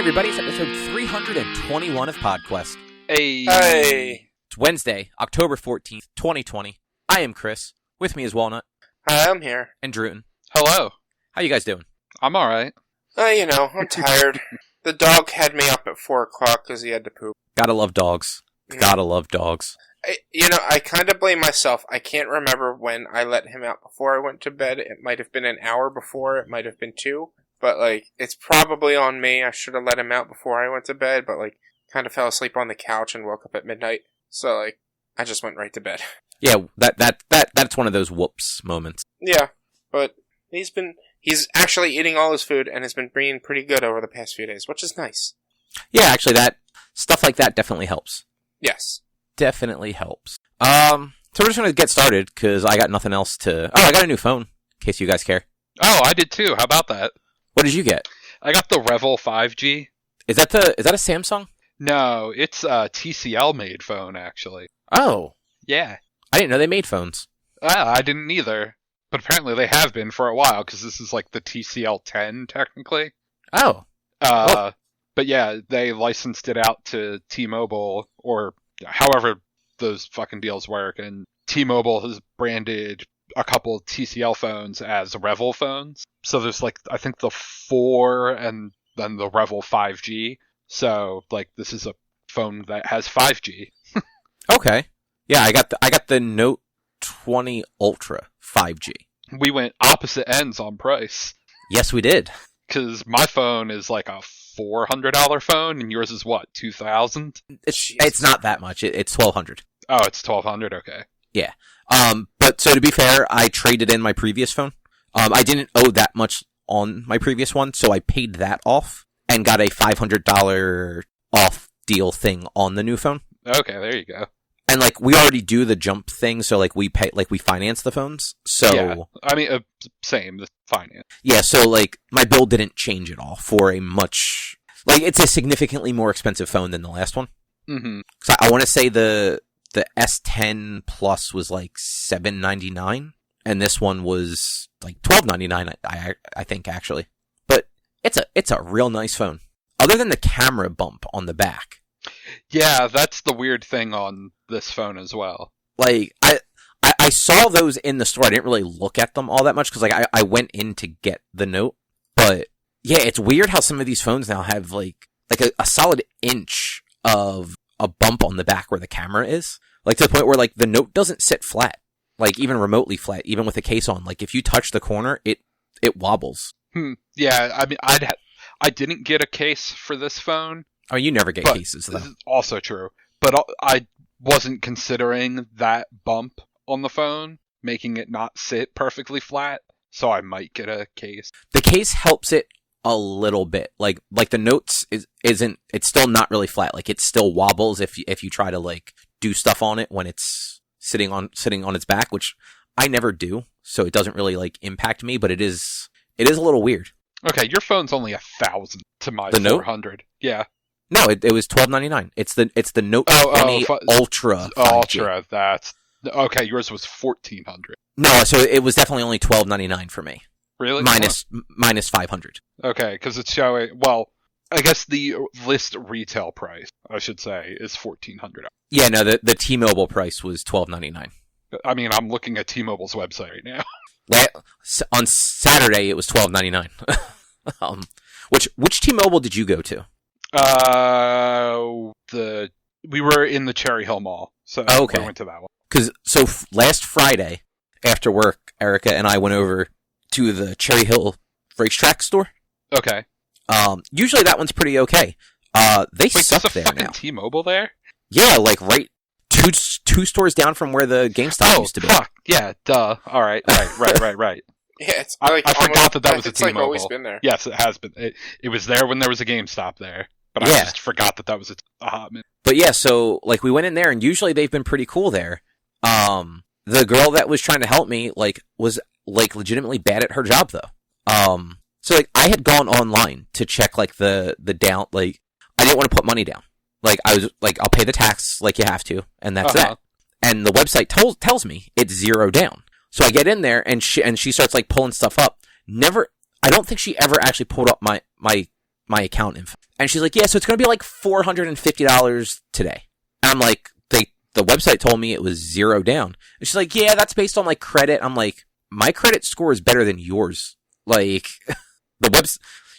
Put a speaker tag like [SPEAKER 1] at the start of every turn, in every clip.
[SPEAKER 1] everybody, it's episode 321 of PodQuest.
[SPEAKER 2] Hey.
[SPEAKER 1] It's Wednesday, October 14th, 2020. I am Chris. With me is Walnut.
[SPEAKER 2] Hi, I'm here.
[SPEAKER 1] And Druten.
[SPEAKER 3] Hello.
[SPEAKER 1] How you guys doing?
[SPEAKER 3] I'm alright.
[SPEAKER 2] I'm tired. The dog had me up at 4 o'clock because he had to poop.
[SPEAKER 1] Gotta love dogs. Gotta love dogs.
[SPEAKER 2] I kind of blame myself. I can't remember when I let him out before I went to bed. It might have been an hour before. It might have been 2. But, it's probably on me. I should have let him out before I went to bed, but, kind of fell asleep on the couch and woke up at midnight. So, I just went right to bed.
[SPEAKER 1] Yeah, that's one of those whoops moments.
[SPEAKER 2] Yeah, but he's actually eating all his food and has been being pretty good over the past few days, which is nice.
[SPEAKER 1] Yeah, actually, stuff like that definitely helps.
[SPEAKER 2] Yes.
[SPEAKER 1] Definitely helps. So we're just gonna get started, because I got nothing else to... Oh, I got a new phone, in case you guys care.
[SPEAKER 3] Oh, I did too. How about that?
[SPEAKER 1] What did you get?
[SPEAKER 3] I got the Revel 5G.
[SPEAKER 1] Is that a Samsung?
[SPEAKER 3] No, it's a TCL-made phone, actually.
[SPEAKER 1] Oh.
[SPEAKER 3] Yeah.
[SPEAKER 1] I didn't know they made phones.
[SPEAKER 3] I didn't either. But apparently they have been for a while, because this is the TCL 10, technically.
[SPEAKER 1] Oh.
[SPEAKER 3] But yeah, they licensed it out to T-Mobile, or however those fucking deals work, and T-Mobile has branded a couple of TCL phones as Revel phones. So there's I think the 4 and then the Revel 5G. So this is a phone that has 5G.
[SPEAKER 1] Okay. Yeah, I got the Note 20 Ultra 5G.
[SPEAKER 3] We went opposite ends on price.
[SPEAKER 1] Yes, we did.
[SPEAKER 3] Because my phone is a $400 phone, and yours is what, $2,000?
[SPEAKER 1] It's not that much. It's $1,200.
[SPEAKER 3] Oh, it's $1,200. Okay.
[SPEAKER 1] Yeah. But so to be fair, I traded in my previous phone. I didn't owe that much on my previous one, so I paid that off and got a $500 off deal thing on the new phone.
[SPEAKER 3] Okay, there you go.
[SPEAKER 1] And we already do the jump thing, so we pay, we finance the phones. So
[SPEAKER 3] yeah, I mean, same, the finance.
[SPEAKER 1] Yeah, so my bill didn't change at all for a much it's a significantly more expensive phone than the last one.
[SPEAKER 3] Mm-hmm.
[SPEAKER 1] So I want to say the S10 Plus was $799, and this one was $1299. I think actually, but it's a real nice phone. Other than the camera bump on the back.
[SPEAKER 3] Yeah, that's the weird thing on this phone as well.
[SPEAKER 1] I saw those in the store. I didn't really look at them all that much because I went in to get the Note. But yeah, it's weird how some of these phones now have a solid inch of a bump on the back where the camera is. To the point where the Note doesn't sit flat, even remotely flat, even with the case on. If you touch the corner, it wobbles.
[SPEAKER 3] Yeah, I mean, I didn't get a case for this phone.
[SPEAKER 1] Oh, you never get cases, though.
[SPEAKER 3] This is also true. But I wasn't considering that bump on the phone, making it not sit perfectly flat, so I might get a case.
[SPEAKER 1] The case helps it a little bit. The Notes isn't, it's still not really flat. It still wobbles if you try to, do stuff on it when it's sitting on its back, which I never do, so it doesn't really, impact me, but it is a little weird.
[SPEAKER 3] Okay, your phone's only $1,000 to my
[SPEAKER 1] the
[SPEAKER 3] 400. Note? Yeah.
[SPEAKER 1] No, it was $1299. It's the Note 20 Ultra 5G.
[SPEAKER 3] Ultra, that's... Okay, yours was $1,400.
[SPEAKER 1] No, so it was definitely only $1299 for me.
[SPEAKER 3] Really?
[SPEAKER 1] Minus $500.
[SPEAKER 3] Okay, because it's showing... Well, I guess the list retail price, I should say, is $1,400.
[SPEAKER 1] Yeah, no, the T-Mobile price was $1299.
[SPEAKER 3] I mean, I'm looking at T-Mobile's website right now.
[SPEAKER 1] On Saturday, it was $1299. Which T-Mobile did you go to?
[SPEAKER 3] We were in the Cherry Hill Mall, so
[SPEAKER 1] okay.
[SPEAKER 3] We went to that one.
[SPEAKER 1] So last Friday, after work, Erica and I went over to the Cherry Hill racetrack store.
[SPEAKER 3] Okay.
[SPEAKER 1] Usually that one's pretty okay. They suck there now.
[SPEAKER 3] There's a T-Mobile there?
[SPEAKER 1] Yeah, right two stores down from where the GameStop used to be.
[SPEAKER 3] Oh, fuck. Yeah, duh. All right.
[SPEAKER 2] Yeah, it's
[SPEAKER 3] I forgot that was a T-Mobile.
[SPEAKER 2] It's always been there.
[SPEAKER 3] Yes, it has been. It was there when there was a GameStop there. But yeah. I just forgot that was a hot minute.
[SPEAKER 1] But yeah, so, we went in there, and usually they've been pretty cool there. The girl that was trying to help me, was, legitimately bad at her job, though. So, I had gone online to check, the down, I didn't want to put money down. I was, I'll pay the tax, you have to, and that's that. And the website tells me it's 0 down. So I get in there, and she starts, pulling stuff up. I don't think she ever actually pulled up my my account info. And she's like, yeah, so it's going to be like $450 today. And I'm like, the website told me it was $0 down. And she's like, yeah, that's based on like credit. I'm like, my credit score is better than yours. Like,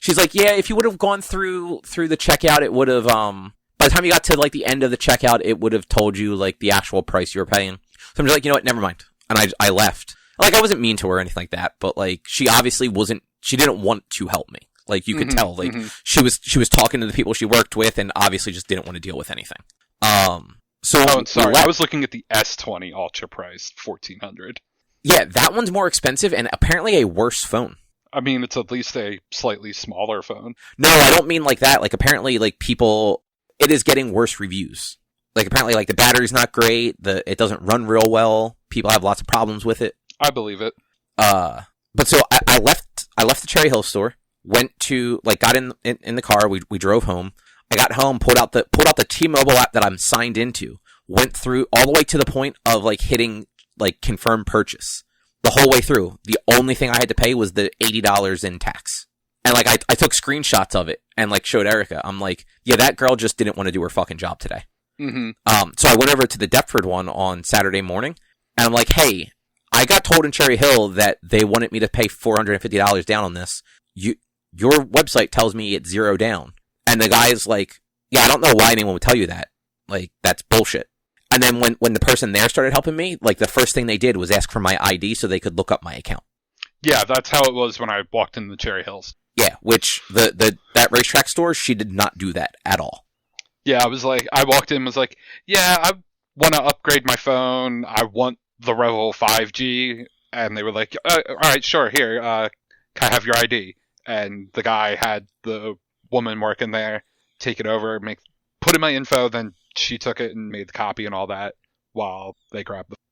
[SPEAKER 1] she's like, yeah, if you would have gone through the checkout, it would have, by the time you got to like the end of the checkout, it would have told you like the actual price you were paying. So I'm just like, you know what, never mind. And I left. Like, I wasn't mean to her or anything like that, but like, she obviously she didn't want to help me. Like, you could tell, like, she was talking to the people she worked with and obviously just didn't want to deal with anything.
[SPEAKER 3] Sorry, I was looking at the S20 Ultra price, $1,400.
[SPEAKER 1] Yeah, that one's more expensive and apparently a worse phone.
[SPEAKER 3] I mean, it's at least a slightly smaller phone.
[SPEAKER 1] No, I don't mean like that. Like, apparently, like, it is getting worse reviews. Like, apparently, like, the battery's not great, it doesn't run real well, people have lots of problems with it.
[SPEAKER 3] I believe it.
[SPEAKER 1] But so I left the Cherry Hill store, went to, like, got in the car, we drove home. I got home, pulled out the T-Mobile app that I'm signed into, went through all the way to the point of like hitting like confirm purchase. The whole way through, the only thing I had to pay was the $80 in tax. And like I took screenshots of it and like showed Erica. I'm like, yeah, that girl just didn't want to do her fucking job today. So I went over to the Deptford one on Saturday morning, and I'm like, hey, I got told in Cherry Hill that they wanted me to pay $450 down on this. Your website tells me it's $0 down. And the guy's like, yeah, I don't know why anyone would tell you that. Like, that's bullshit. And then when the person there started helping me, like, the first thing they did was ask for my ID so they could look up my account.
[SPEAKER 3] Yeah, that's how it was when I walked into the Cherry Hills.
[SPEAKER 1] Yeah, which that racetrack store, she did not do that at all.
[SPEAKER 3] Yeah, I walked in and was like, yeah, I want to upgrade my phone. I want the Revel 5G. And they were like, all right, sure, here, can I have your ID? And the guy had the woman working there take it over, put in my info, then she took it and made the copy and all that while they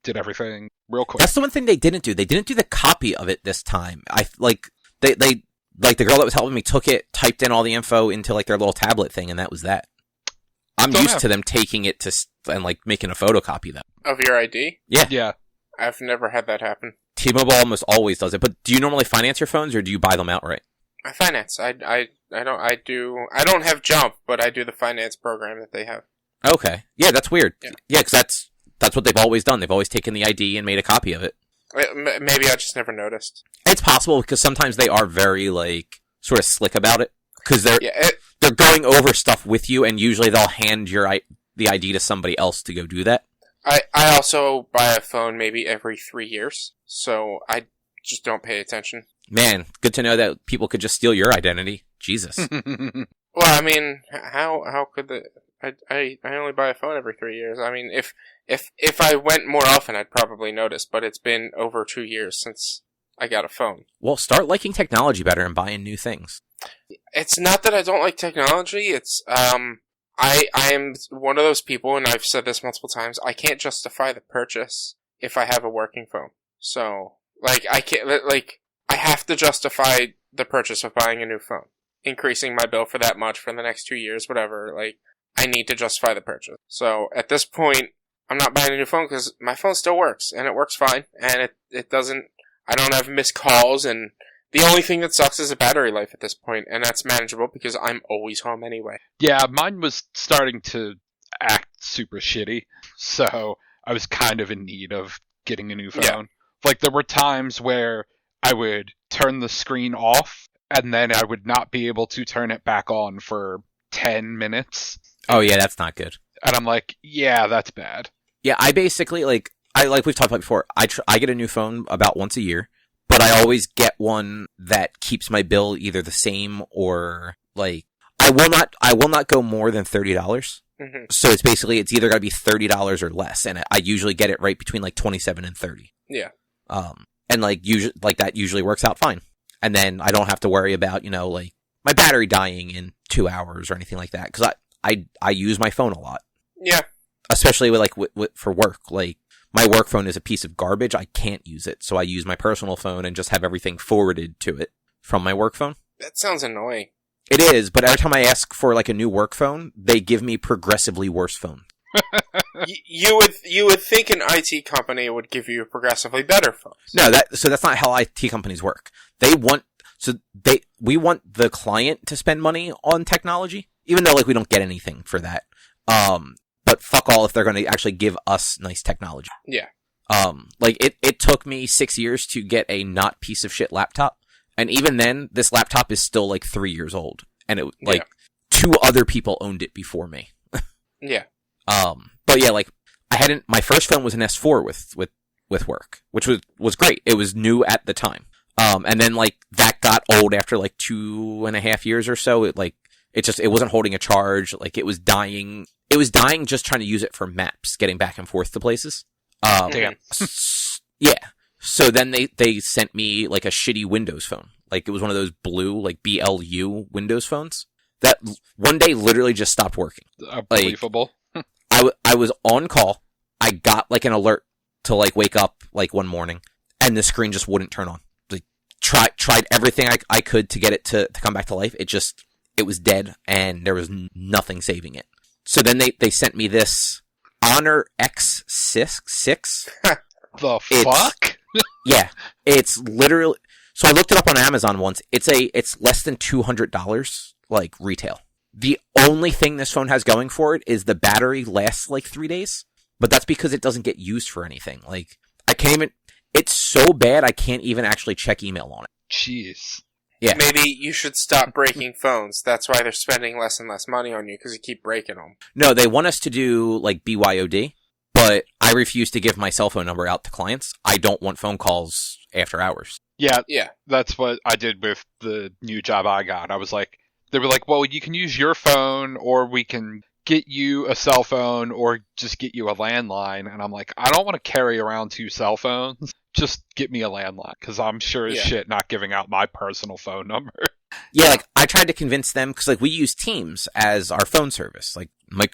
[SPEAKER 3] did everything real quick.
[SPEAKER 1] That's the one thing they didn't do. They didn't do the copy of it this time. They like the girl that was helping me took it, typed in all the info into like their little tablet thing, and that was that. I'm used to them taking it and like making a photocopy of that.
[SPEAKER 2] Of your ID?
[SPEAKER 3] Yeah.
[SPEAKER 2] I've never had that happen.
[SPEAKER 1] T-Mobile almost always does it, but do you normally finance your phones or do you buy them outright?
[SPEAKER 2] I finance. I don't have Jump, but I do the finance program that they have.
[SPEAKER 1] Okay. Yeah, that's weird. Yeah, because that's what they've always done. They've always taken the ID and made a copy of it.
[SPEAKER 2] Maybe I just never noticed.
[SPEAKER 1] It's possible because sometimes they are very like sort of slick about it because they're going over stuff with you, and usually they'll hand the ID to somebody else to go do that.
[SPEAKER 2] I also buy a phone maybe every 3 years, so I just don't pay attention.
[SPEAKER 1] Man, good to know that people could just steal your identity. Jesus.
[SPEAKER 2] Well, I mean, how could I only buy a phone every 3 years. I mean, if I went more often, I'd probably notice, but it's been over 2 years since I got a phone.
[SPEAKER 1] Well, start liking technology better and buying new things.
[SPEAKER 2] It's not that I don't like technology, it's, I am one of those people, and I've said this multiple times, I can't justify the purchase if I have a working phone. So, like, I have to justify the purchase of buying a new phone. Increasing my bill for that much for the next 2 years, whatever, like, I need to justify the purchase. So, at this point, I'm not buying a new phone because my phone still works, and it works fine, and it doesn't, I don't have missed calls, and the only thing that sucks is the battery life at this point, and that's manageable because I'm always home anyway.
[SPEAKER 3] Yeah, mine was starting to act super shitty, so I was kind of in need of getting a new phone. Yeah. Like, there were times where I would turn the screen off, and then I would not be able to turn it back on for 10 minutes.
[SPEAKER 1] Oh yeah, that's not good.
[SPEAKER 3] And I'm like, yeah, that's bad.
[SPEAKER 1] Yeah, I basically, like we've talked about before, I get a new phone about once a year, but I always get one that keeps my bill either the same or, like, I will not go more than $30. Mm-hmm. So it's either got to be $30 or less, and I usually get it right between, like, 27 and 30.
[SPEAKER 2] Yeah.
[SPEAKER 1] And, like, usually, like, that usually works out fine. And then I don't have to worry about, you know, like, my battery dying in 2 hours or anything like that, because I use my phone a lot.
[SPEAKER 2] Yeah.
[SPEAKER 1] Especially with for work. Like, my work phone is a piece of garbage. I can't use it. So I use my personal phone and just have everything forwarded to it from my work phone.
[SPEAKER 2] That sounds annoying.
[SPEAKER 1] It is, but every time I ask for, like, a new work phone, they give me progressively worse phone.
[SPEAKER 2] You would think an IT company would give you a progressively better phone.
[SPEAKER 1] No, that's not how IT companies work. we want the client to spend money on technology, even though like we don't get anything for that. But fuck all if they're going to actually give us nice technology.
[SPEAKER 2] Yeah.
[SPEAKER 1] Like it took me 6 years to get a not piece of shit laptop. And even then, this laptop is still like 3 years old. And it like 2 other people owned it before me.
[SPEAKER 2] Yeah.
[SPEAKER 1] But yeah, like my first phone was an S4 with work, which was great. It was new at the time. And then like that got old after like 2.5 years or so. It wasn't holding a charge. Like it was dying. It was dying just trying to use it for maps, getting back and forth to places.
[SPEAKER 3] Damn.
[SPEAKER 1] Yeah. So then they sent me like a shitty Windows phone. Like it was one of those blue, like BLU Windows phones that one day literally just stopped working.
[SPEAKER 3] Unbelievable.
[SPEAKER 1] Like, I was on call. I got like an alert to like wake up like one morning and the screen just wouldn't turn on. Like tried everything I could to get it to come back to life. It was dead and there was nothing saving it. So then they sent me this Honor X6.
[SPEAKER 3] The fuck?
[SPEAKER 1] Yeah, it's literally. So I looked it up on Amazon once. It's less than $200 like retail. The only thing this phone has going for it is the battery lasts like 3 days, but that's because it doesn't get used for anything. Like I can't even. It's so bad I can't even actually check email on it.
[SPEAKER 3] Jeez.
[SPEAKER 1] Yeah.
[SPEAKER 2] Maybe you should stop breaking phones. That's why they're spending less and less money on you, because you keep breaking them.
[SPEAKER 1] No, they want us to do like BYOD, but I refuse to give my cell phone number out to clients. I don't want phone calls after hours.
[SPEAKER 3] Yeah,
[SPEAKER 2] Yeah.
[SPEAKER 3] that's what I did with the new job I got. I was like, they were like, well, you can use your phone, or we can get you a cell phone, or just get you a landline. And I'm like, I don't want to carry around 2 cell phones. Just get me a landline, because I'm sure as shit not giving out my personal phone number.
[SPEAKER 1] Yeah, like I tried to convince them because like we use Teams as our phone service. Like do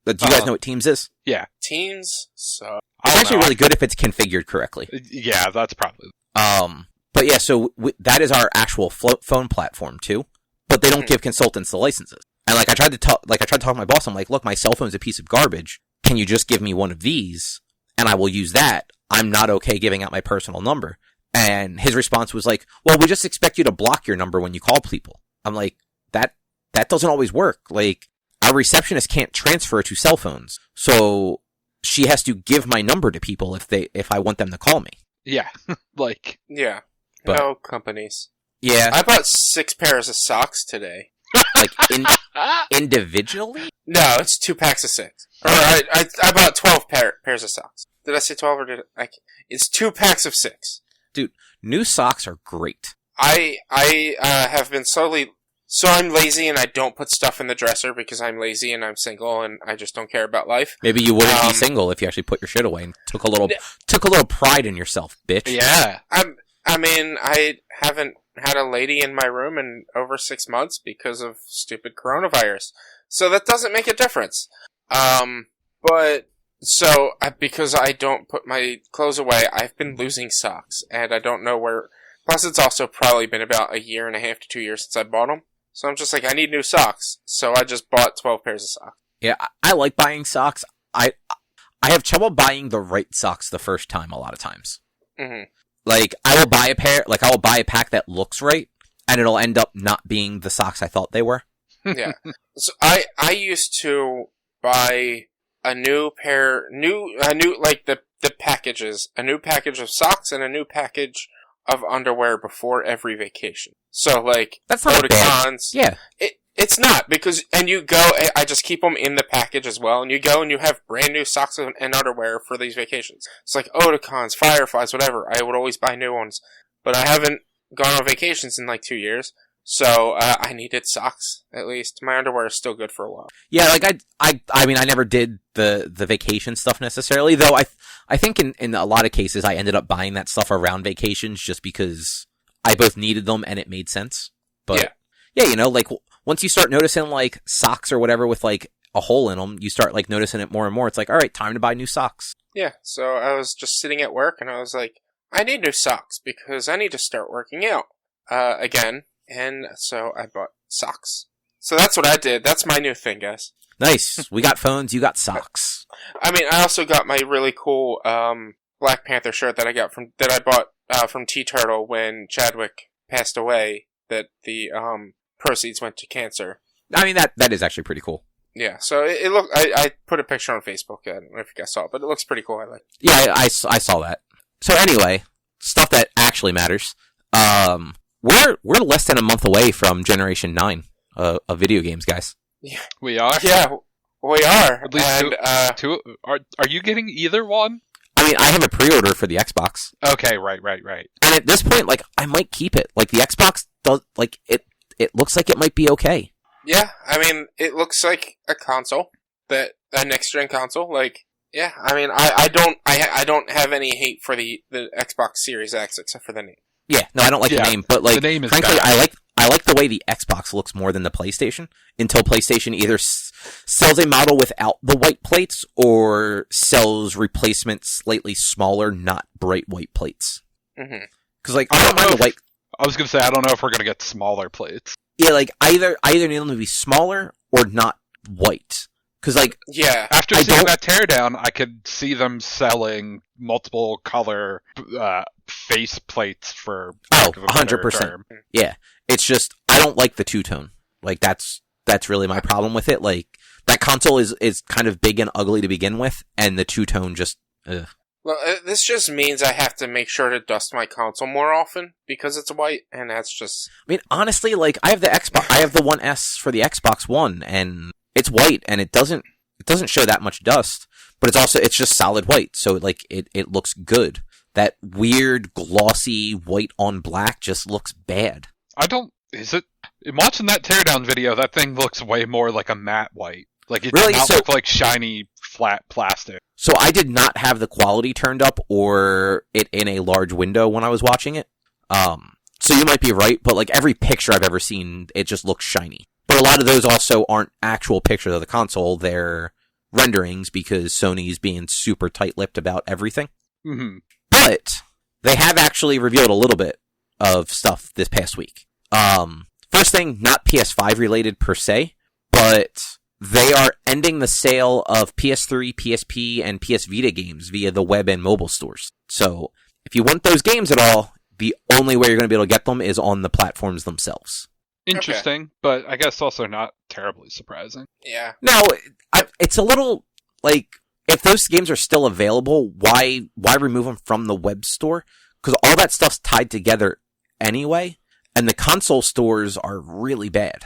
[SPEAKER 1] you guys know what Teams is?
[SPEAKER 3] Yeah,
[SPEAKER 2] Teams suck.
[SPEAKER 1] It's actually really good if it's configured correctly.
[SPEAKER 3] Yeah, that's probably.
[SPEAKER 1] But yeah, so that is our actual phone platform too. But they don't give consultants the licenses. And like I tried to talk to my boss. I'm like, look, my cell phone's a piece of garbage. Can you just give me one of these, and I will use that? I'm not okay giving out my personal number. And his response was like, well, we just expect you to block your number when you call people. I'm like, that doesn't always work. Like, our receptionist can't transfer to cell phones. So she has to give my number to people if I want them to call me.
[SPEAKER 3] Yeah, like.
[SPEAKER 2] Yeah.
[SPEAKER 1] But,
[SPEAKER 2] no companies.
[SPEAKER 1] Yeah.
[SPEAKER 2] I bought 6 pairs of socks today.
[SPEAKER 1] Like, individually?
[SPEAKER 2] No, it's 2 packs of 6. Or I bought 12 pairs of socks. Did I say 12 or did I? It's 2 packs of 6.
[SPEAKER 1] Dude, new socks are great.
[SPEAKER 2] I have been slowly. So I'm lazy and I don't put stuff in the dresser because I'm lazy and I'm single and I just don't care about life.
[SPEAKER 1] Maybe you wouldn't be single if you actually put your shit away and took a little pride in yourself, bitch.
[SPEAKER 3] Yeah.
[SPEAKER 2] I mean, I haven't had a lady in my room in over 6 months because of stupid coronavirus. So that doesn't make a difference. But so because I don't put my clothes away, I've been losing socks and I don't know where. Plus, it's also probably been about 1.5 years to 2 years since I bought them. So I'm just like, I need new socks. So I just bought 12 pairs of socks.
[SPEAKER 1] Yeah, I like buying socks. I have trouble buying the right socks the first time a lot of times.
[SPEAKER 2] Mm-hmm.
[SPEAKER 1] Like, I will buy a pack that looks right, and it'll end up not being the socks I thought they were.
[SPEAKER 2] Yeah. So I used to buy a new like the packages, a new package of socks and a new package of underwear before every vacation. So like,
[SPEAKER 1] that's not bad. Yeah.
[SPEAKER 2] It's not, because, and you go, I just keep them in the package as well, and you go and you have brand new socks and underwear for these vacations. It's like Oticons, Fireflies, whatever. I would always buy new ones. But I haven't gone on vacations in like 2 years, so I needed socks, at least. My underwear is still good for a while.
[SPEAKER 1] Yeah, like I mean, I never did the vacation stuff necessarily, though I think in a lot of cases I ended up buying that stuff around vacations just because I both needed them and it made sense. But yeah, you know, like once you start noticing like socks or whatever with like a hole in them, you start like noticing it more and more. It's like, all right, time to buy new socks.
[SPEAKER 2] Yeah, so I was just sitting at work and I was like, I need new socks because I need to start working out again. And so I bought socks. So that's what I did. That's my new thing, guys.
[SPEAKER 1] Nice. We got phones, you got socks.
[SPEAKER 2] I mean, I also got my really cool Black Panther shirt that I bought from T-Turtle when Chadwick passed away that the proceeds went to cancer.
[SPEAKER 1] I mean, that is actually pretty cool.
[SPEAKER 2] Yeah, so it looked. I put a picture on Facebook. I don't know if you guys saw it, but it looks pretty cool. I like.
[SPEAKER 1] Yeah, I saw that. So anyway, stuff that actually matters. We're less than a month away from Generation 9 of video games, guys.
[SPEAKER 2] Yeah,
[SPEAKER 3] We are?
[SPEAKER 2] yeah, we are.
[SPEAKER 3] At least
[SPEAKER 2] and,
[SPEAKER 3] two. Are you getting either one?
[SPEAKER 1] I mean, I have a pre-order for the Xbox.
[SPEAKER 3] Okay, right.
[SPEAKER 1] And at this point, like, I might keep it. Like, the Xbox does, like, it looks like it might be okay.
[SPEAKER 2] yeah, I mean, it looks like a console, a next gen console. Like, yeah, I mean, I don't have any hate for the Xbox Series X except for the name.
[SPEAKER 1] Yeah, no, I don't like the name, but like,
[SPEAKER 3] the name is
[SPEAKER 1] frankly,
[SPEAKER 3] bad.
[SPEAKER 1] I like the way the Xbox looks more than the PlayStation. Until PlayStation either sells a model without the white plates or sells replacements slightly smaller, not bright white plates.
[SPEAKER 2] Mm-hmm.
[SPEAKER 1] Because like, I don't mind the white.
[SPEAKER 3] I was gonna say I don't know if we're gonna get smaller plates.
[SPEAKER 1] Yeah, like either need them to be smaller or not white. Because like,
[SPEAKER 2] Yeah,
[SPEAKER 3] After
[SPEAKER 1] I
[SPEAKER 3] seeing
[SPEAKER 1] don't-
[SPEAKER 3] that teardown, I could see them selling multiple color face plates for lack of a better
[SPEAKER 1] 100%.
[SPEAKER 3] term.
[SPEAKER 1] Yeah, it's just I don't like the two-tone. Like that's really my problem with it. Like that console is kind of big and ugly to begin with, and the two-tone just. Ugh.
[SPEAKER 2] well, this just means I have to make sure to dust my console more often because it's white, and that's just.
[SPEAKER 1] I mean, honestly, like I have the Xbox, I have the One S for the Xbox One, and it's white, and it doesn't show that much dust, but it's just solid white, so like it looks good. That weird glossy white on black just looks bad.
[SPEAKER 3] Is it? Watching that teardown video, that thing looks way more like a matte white. Like it
[SPEAKER 1] Really?
[SPEAKER 3] does not
[SPEAKER 1] So-
[SPEAKER 3] look like shiny flat plastic.
[SPEAKER 1] So I did not have the quality turned up or it in a large window when I was watching it. So you might be right, but like every picture I've ever seen, it just looks shiny. But a lot of those also aren't actual pictures of the console; they're renderings because Sony's being super tight-lipped about everything.
[SPEAKER 3] Mm-hmm.
[SPEAKER 1] But they have actually revealed a little bit of stuff this past week. First thing, not PS5 related per se, but they are ending the sale of PS3, PSP, and PS Vita games via the web and mobile stores. So if you want those games at all, the only way you're going to be able to get them is on the platforms themselves.
[SPEAKER 3] Interesting, but I guess also not terribly surprising.
[SPEAKER 2] Yeah.
[SPEAKER 1] Now, it's a little like if those games are still available, why remove them from the web store? Because all that stuff's tied together anyway, and the console stores are really bad.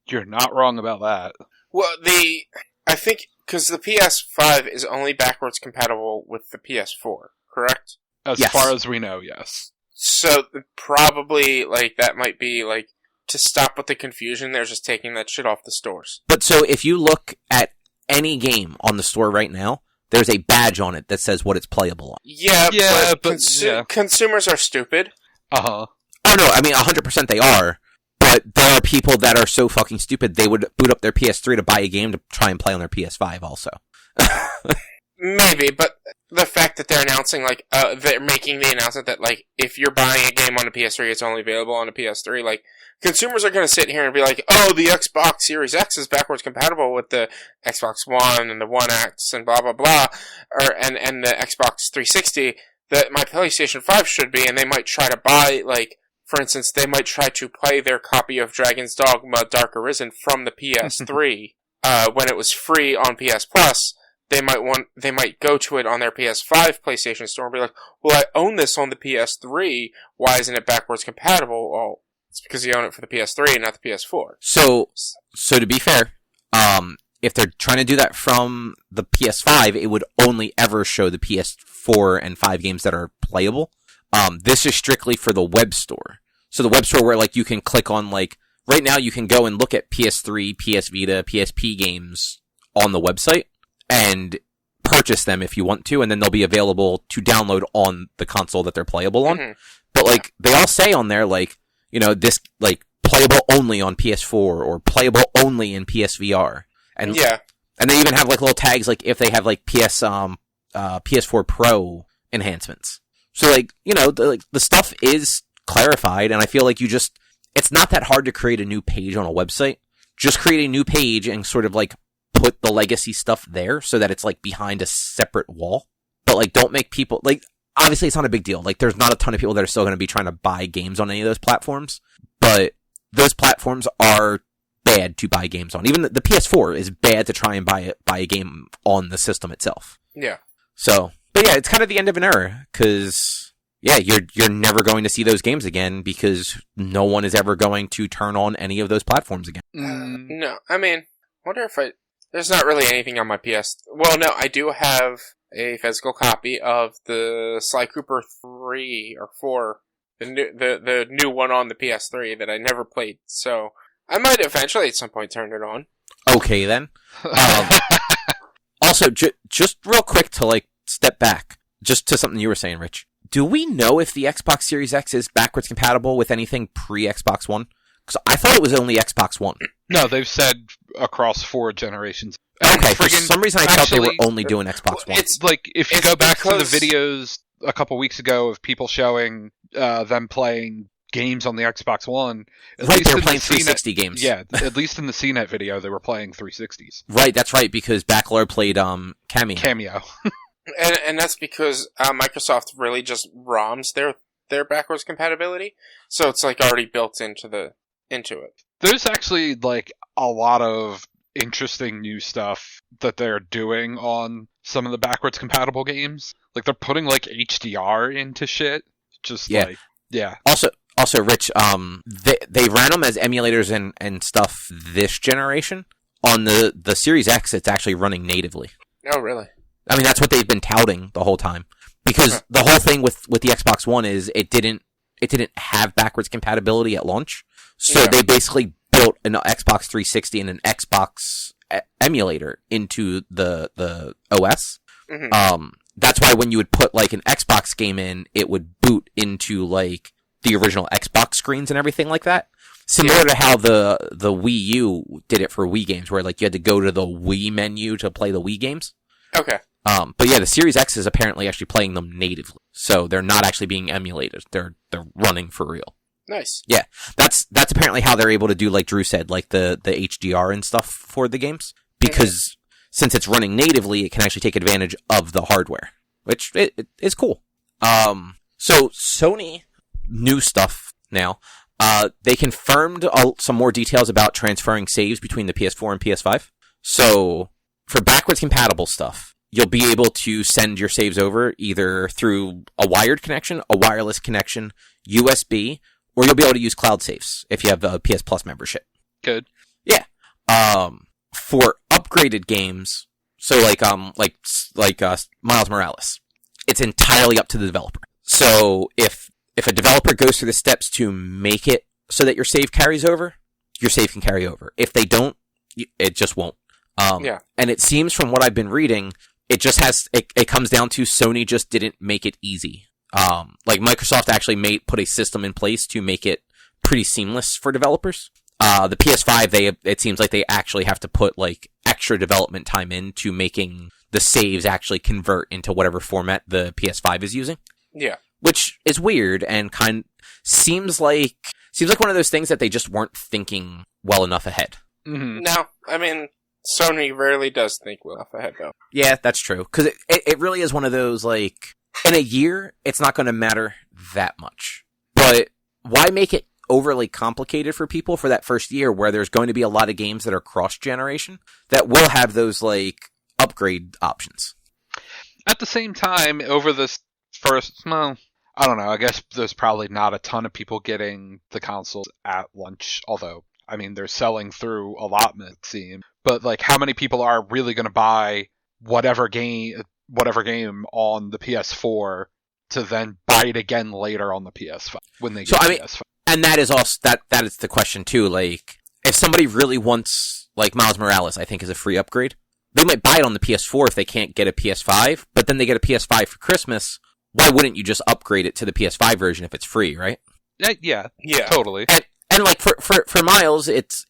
[SPEAKER 3] You're not wrong about that.
[SPEAKER 2] Well, I think because the PS5 is only backwards compatible with the PS4, correct?
[SPEAKER 3] As
[SPEAKER 1] Yes.
[SPEAKER 3] far as we know, yes.
[SPEAKER 2] So probably like that might be like to stop with the confusion. They're just taking that shit off the stores.
[SPEAKER 1] But so if you look at any game on the store right now, there's a badge on it that says what it's playable on.
[SPEAKER 2] Yeah,
[SPEAKER 3] Yeah,
[SPEAKER 2] but,
[SPEAKER 3] but yeah.
[SPEAKER 2] consumers are stupid.
[SPEAKER 3] Uh-huh.
[SPEAKER 1] Oh no, I mean 100% they are. But there are people that are so fucking stupid they would boot up their PS3 to buy a game to try and play on their PS5 also.
[SPEAKER 2] Maybe, but the fact that they're announcing like they're making the announcement that like if you're buying a game on a PS3, it's only available on a PS3. Like consumers are going to sit here and be like, "Oh, the Xbox Series X is backwards compatible with the Xbox One and the One X and blah blah blah," and the Xbox 360. That my PlayStation 5 should be, and they might try to buy like. For instance, they might try to play their copy of Dragon's Dogma Dark Arisen from the PS3 when it was free on PS Plus. They might go to it on their PS5 PlayStation Store and be like, "Well, I own this on the PS3. Why isn't it backwards compatible?" Well, it's because you own it for the PS3 and not the PS4.
[SPEAKER 1] So to be fair, if they're trying to do that from the PS5, it would only ever show the PS4 and 5 games that are playable. This is strictly for the web store. So the web store where like you can click on like right now you can go and look at PS3, PS Vita, PSP games on the website and purchase them if you want to, and then they'll be available to download on the console that they're playable on.
[SPEAKER 2] Mm-hmm.
[SPEAKER 1] But like they all say on there like, you know, this like playable only on PS4 or playable only in PSVR. And
[SPEAKER 2] Yeah.
[SPEAKER 1] and they even have like little tags like if they have like PS4 Pro enhancements. So like, you know, the stuff is clarified, and I feel like it's not that hard to create a new page on a website. Just create a new page and sort of like put the legacy stuff there so that it's like behind a separate wall. But like don't make people like obviously it's not a big deal. Like there's not a ton of people that are still going to be trying to buy games on any of those platforms. but those platforms are bad to buy games on. Even the PS4 is bad to try and buy a game on the system itself.
[SPEAKER 2] Yeah.
[SPEAKER 1] So, but yeah, it's kind of the end of an era, because yeah, you're never going to see those games again, because no one is ever going to turn on any of those platforms again.
[SPEAKER 2] No, I mean, wonder if there's not really anything on my PS. Well, no, I do have a physical copy of the Sly Cooper 3 or 4, the new one on the PS3 that I never played. So I might eventually at some point turn it on.
[SPEAKER 1] Okay, then. Also, just real quick to like step back, just to something you were saying, Rich. Do we know if the Xbox Series X is backwards compatible with anything pre-Xbox One? Because I thought it was only Xbox One.
[SPEAKER 3] No, they've said across 4 generations.
[SPEAKER 1] Okay, for some reason I thought they were only doing Xbox One.
[SPEAKER 3] It's like, if you go back to the videos a couple weeks ago of people showing them playing games on the Xbox One.
[SPEAKER 1] Right, they were playing 360 games.
[SPEAKER 3] Yeah, at least in the CNET video, they were playing 360s.
[SPEAKER 1] Right, that's right, because Backlord played Cameo.
[SPEAKER 2] And that's because Microsoft really just ROMs their backwards compatibility, so it's like already built into it.
[SPEAKER 3] There's actually like a lot of interesting new stuff that they're doing on some of the backwards compatible games. Like, they're putting like HDR into shit. Also, Rich, they ran them as emulators and stuff this generation. On the Series X, it's actually running natively.
[SPEAKER 2] Oh, really?
[SPEAKER 1] I mean, that's what they've been touting the whole time. Because the whole thing with the Xbox One is it didn't have backwards compatibility at launch. So they basically built an Xbox 360 and an Xbox emulator into the OS.
[SPEAKER 2] Mm-hmm.
[SPEAKER 1] That's why when you would put like an Xbox game in, it would boot into like the original Xbox screens and everything like that. Similar to how the Wii U did it for Wii games, where like you had to go to the Wii menu to play the Wii games.
[SPEAKER 2] Okay.
[SPEAKER 1] But yeah, the Series X is apparently actually playing them natively. So they're not actually being emulated. They're running for real.
[SPEAKER 2] Nice.
[SPEAKER 1] Yeah. That's apparently how they're able to do, like Drew said, like the HDR and stuff for the games. Because since it's running natively, it can actually take advantage of the hardware. Which it is cool. So Sony, new stuff now. They confirmed some more details about transferring saves between the PS4 and PS5. So for backwards compatible stuff, you'll be able to send your saves over either through a wired connection, a wireless connection, USB, or you'll be able to use cloud saves if you have a PS Plus membership.
[SPEAKER 3] Good.
[SPEAKER 1] Yeah. For upgraded games, so like Miles Morales, it's entirely up to the developer. So if a developer goes through the steps to make it so that your save carries over, your save can carry over. If they don't, it just won't. And it seems from what I've been reading, it just it comes down to Sony just didn't make it easy. Like Microsoft actually put a system in place to make it pretty seamless for developers. The PS5, it seems like they actually have to put like extra development time into making the saves actually convert into whatever format the PS5 is using.
[SPEAKER 2] Yeah.
[SPEAKER 1] Which is weird and seems like one of those things that they just weren't thinking well enough ahead.
[SPEAKER 3] Mm-hmm.
[SPEAKER 2] No, I mean, Sony rarely does think well enough ahead, though.
[SPEAKER 1] Yeah, that's true. Because it really is one of those, like, in a year, it's not going to matter that much. But why make it overly complicated for people for that first year where there's going to be a lot of games that are cross-generation that will have those, like, upgrade options?
[SPEAKER 3] At the same time, over this first, well, I don't know, I guess there's probably not a ton of people getting the consoles at launch, although, I mean, they're selling through allotment, it seems. But, like, how many people are really going to buy whatever game on the PS4 to then buy it again later on the PS5 when they get PS5?
[SPEAKER 1] And that is also, that is the question, too. Like, if somebody really wants, like, Miles Morales, I think is a free upgrade, they might buy it on the PS4 if they can't get a PS5, but then they get a PS5 for Christmas. Why wouldn't you just upgrade it to the PS5 version if it's free, right?
[SPEAKER 3] Yeah, totally.
[SPEAKER 1] And like for Miles, it's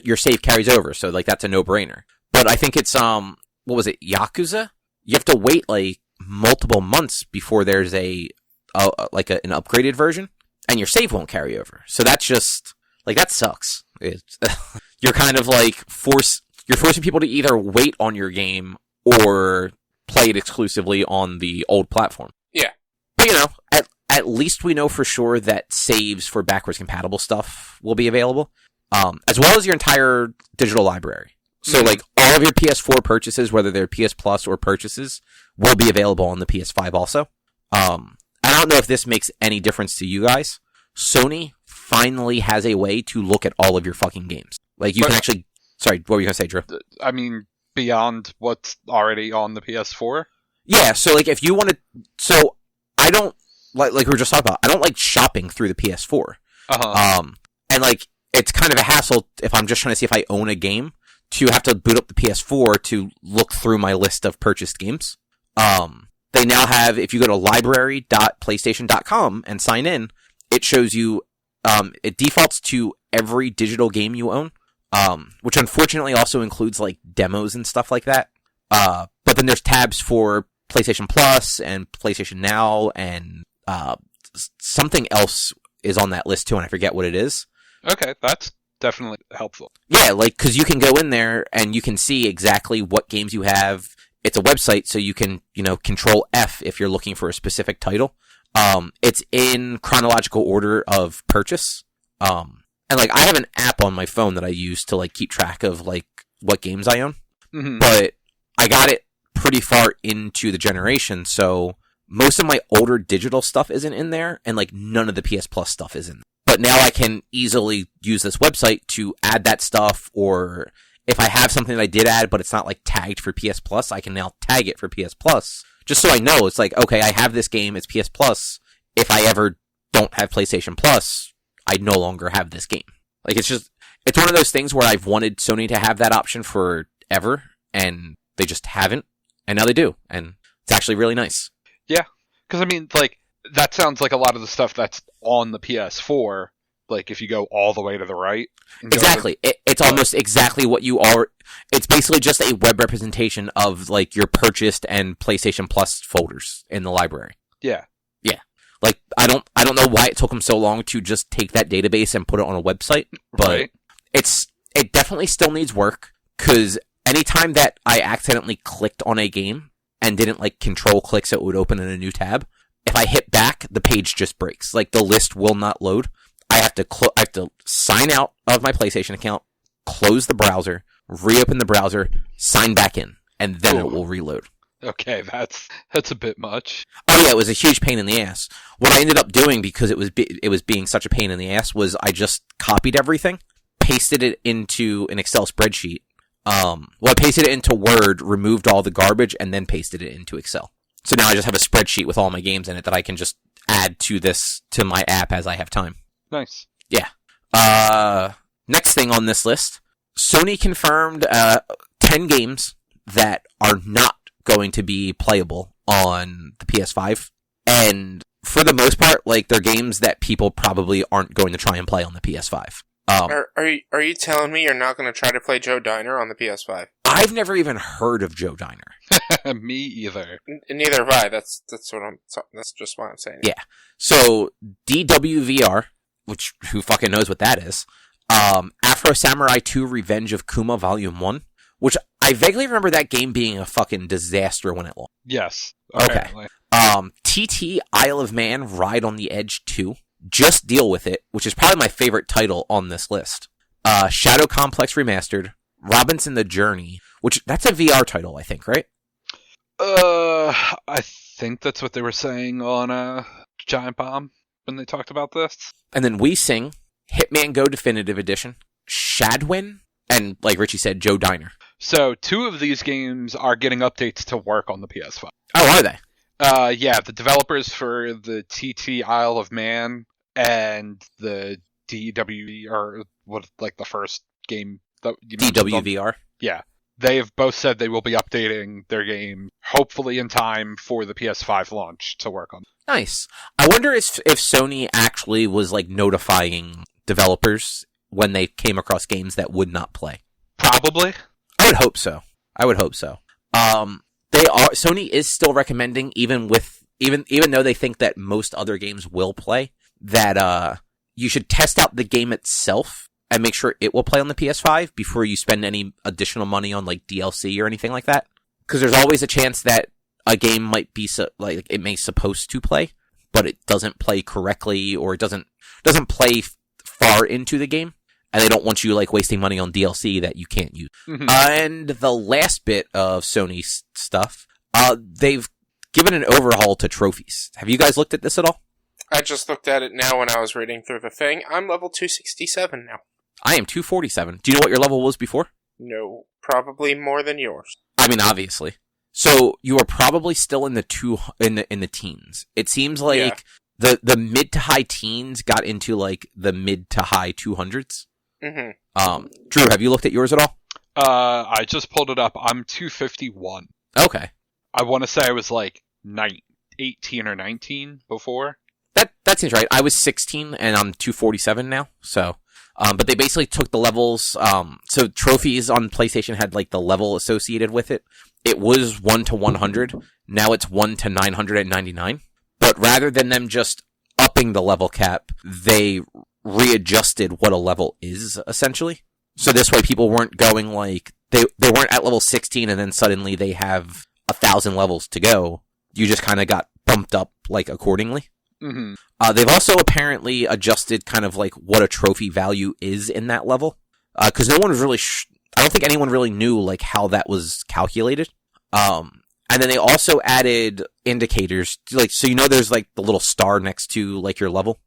[SPEAKER 1] your save carries over, so like that's a no-brainer. But I think it's what was it, Yakuza? You have to wait like multiple months before there's an upgraded version, and your save won't carry over. So that's just like, that sucks. You're kind of like you're forcing people to either wait on your game or play it exclusively on the old platform.
[SPEAKER 2] Yeah.
[SPEAKER 1] But at least we know for sure that saves for backwards compatible stuff will be available, as well as your entire digital library. So, like, all of your PS4 purchases, whether they're PS Plus or purchases, will be available on the PS5 also. I don't know if this makes any difference to you guys. Sony finally has a way to look at all of your fucking games. Like, you can actually... Sorry, what were you going to say, Drew?
[SPEAKER 3] I mean, beyond what's already on the PS4?
[SPEAKER 1] Yeah, so, like, if you want to... So, I don't... Like we were just talking about, I don't like shopping through the PS4. And, like, it's kind of a hassle if I'm just trying to see if I own a game to have to boot up the PS4 to look through my list of purchased games. They now have, if you go to library.playstation.com and sign in, it shows you, it defaults to every digital game you own, which unfortunately also includes, like, demos and stuff like that. But then there's tabs for PlayStation Plus and PlayStation Now, and something else is on that list too, and I forget what it is.
[SPEAKER 3] Okay, that's definitely helpful.
[SPEAKER 1] Yeah, like, because you can go in there and you can see exactly what games you have. It's a website, so you can, Control F if you're looking for a specific title. It's in chronological order of purchase. And, like, I have an app on my phone that I use to, like, keep track of, like, what games I own. Mm-hmm. But I got it pretty far into the generation, so most of my older digital stuff isn't in there, and, like, none of the PS Plus stuff is in there. But now I can easily use this website to add that stuff, or if I have something that I did add, but it's not, like, tagged for PS Plus, I can now tag it for PS Plus, just so I know. It's like, okay, I have this game, it's PS Plus. If I ever don't have PlayStation Plus, I no longer have this game. Like, it's one of those things where I've wanted Sony to have that option forever, and they just haven't, and now they do, and it's actually really nice.
[SPEAKER 3] Yeah, because, I mean, like, that sounds like a lot of the stuff that's on the PS4, like, if you go all the way to the right.
[SPEAKER 1] Exactly. It's almost exactly what you are. It's basically just a web representation of, like, your purchased and PlayStation Plus folders in the library.
[SPEAKER 3] Yeah.
[SPEAKER 1] Yeah. Like, I don't know why it took them so long to just take that database and put it on a website, but it definitely still needs work, because anytime that I accidentally clicked on a game and didn't, like, control click so it would open in a new tab, if I hit back, the page just breaks. Like, the list will not load. I have to sign out of my PlayStation account, close the browser, reopen the browser, sign back in, and then it will reload.
[SPEAKER 3] Okay, that's a bit much.
[SPEAKER 1] Oh yeah, it was a huge pain in the ass. What I ended up doing, because it was being such a pain in the ass, was I just copied everything, pasted it into an Excel spreadsheet. I pasted it into Word, removed all the garbage, and then pasted it into Excel. So now I just have a spreadsheet with all my games in it that I can just add to my app as I have time.
[SPEAKER 3] Nice.
[SPEAKER 1] Yeah. Next thing on this list, Sony confirmed 10 games that are not going to be playable on the PS5. And for the most part, like, they're games that people probably aren't going to try and play on the PS5.
[SPEAKER 2] Are you telling me you're not going to try to play Joe Diner on the PS5?
[SPEAKER 1] I've never even heard of Joe Diner.
[SPEAKER 3] Me either.
[SPEAKER 2] Neither have I. That's just what I'm saying.
[SPEAKER 1] Yeah. So DWVR, which who fucking knows what that is? Afro Samurai 2: Revenge of Kuma Volume 1, which I vaguely remember that game being a fucking disaster when it launched.
[SPEAKER 3] Yes.
[SPEAKER 1] Apparently. Okay. TT Isle of Man Ride on the Edge 2. Just Deal With It, which is probably my favorite title on this list. Shadow Complex Remastered. Robinson the Journey, which that's a VR title, I think, right?
[SPEAKER 3] I think that's what they were saying on Giant Bomb when they talked about this.
[SPEAKER 1] And then We Sing, Hitman Go Definitive Edition, Shadwin, and, like Richie said, Joe Diner.
[SPEAKER 3] So 2 of these games are getting updates to work on the PS5.
[SPEAKER 1] Oh, are they?
[SPEAKER 3] Yeah, the developers for the TT Isle of Man and the DW, or what, like the first game that you
[SPEAKER 1] DWVR.
[SPEAKER 3] Yeah, they have both said they will be updating their game, hopefully in time for the PS5 launch to work on.
[SPEAKER 1] Nice. I wonder if Sony actually was, like, notifying developers when they came across games that would not play.
[SPEAKER 3] Probably.
[SPEAKER 1] I would hope so. Sony is still recommending, even though they think that most other games will play, that you should test out the game itself and make sure it will play on the PS5 before you spend any additional money on, like, DLC or anything like that. Because there's always a chance that a game might be it may supposed to play, but it doesn't play correctly, or it doesn't play far into the game, and they don't want you like wasting money on DLC that you can't use.
[SPEAKER 3] Mhm.
[SPEAKER 1] And the last bit of Sony stuff, they've given an overhaul to trophies. Have you guys looked at this at all?
[SPEAKER 2] I just looked at it now when I was reading through the thing. I'm level 267 now.
[SPEAKER 1] I am 247. Do you know what your level was before?
[SPEAKER 2] No, probably more than yours.
[SPEAKER 1] I mean, obviously. So you are probably still in the in the teens. It seems like the mid to high teens got into like the mid to high 200s.
[SPEAKER 2] Mm-hmm.
[SPEAKER 1] Drew, have you looked at yours at all?
[SPEAKER 3] I just pulled it up. I'm 251.
[SPEAKER 1] Okay.
[SPEAKER 3] I want to say I was like 18 or 19 before.
[SPEAKER 1] That seems right. I was 16 and I'm 247 now. So, but they basically took the levels. So trophies on PlayStation had like the level associated with it. It was 1 to 100. Now it's 1 to 999. But rather than them just upping the level cap, they readjusted what a level is, essentially. So this way people weren't going like, they weren't at level 16 and then suddenly they have 1,000 levels to go. You just kind of got bumped up like accordingly.
[SPEAKER 3] Mm-hmm.
[SPEAKER 1] They've also apparently adjusted kind of like what a trophy value is in that level. Cause no one was really, I don't think anyone really knew like how that was calculated. And then they also added indicators, like, so you know there's like the little star next to like your level.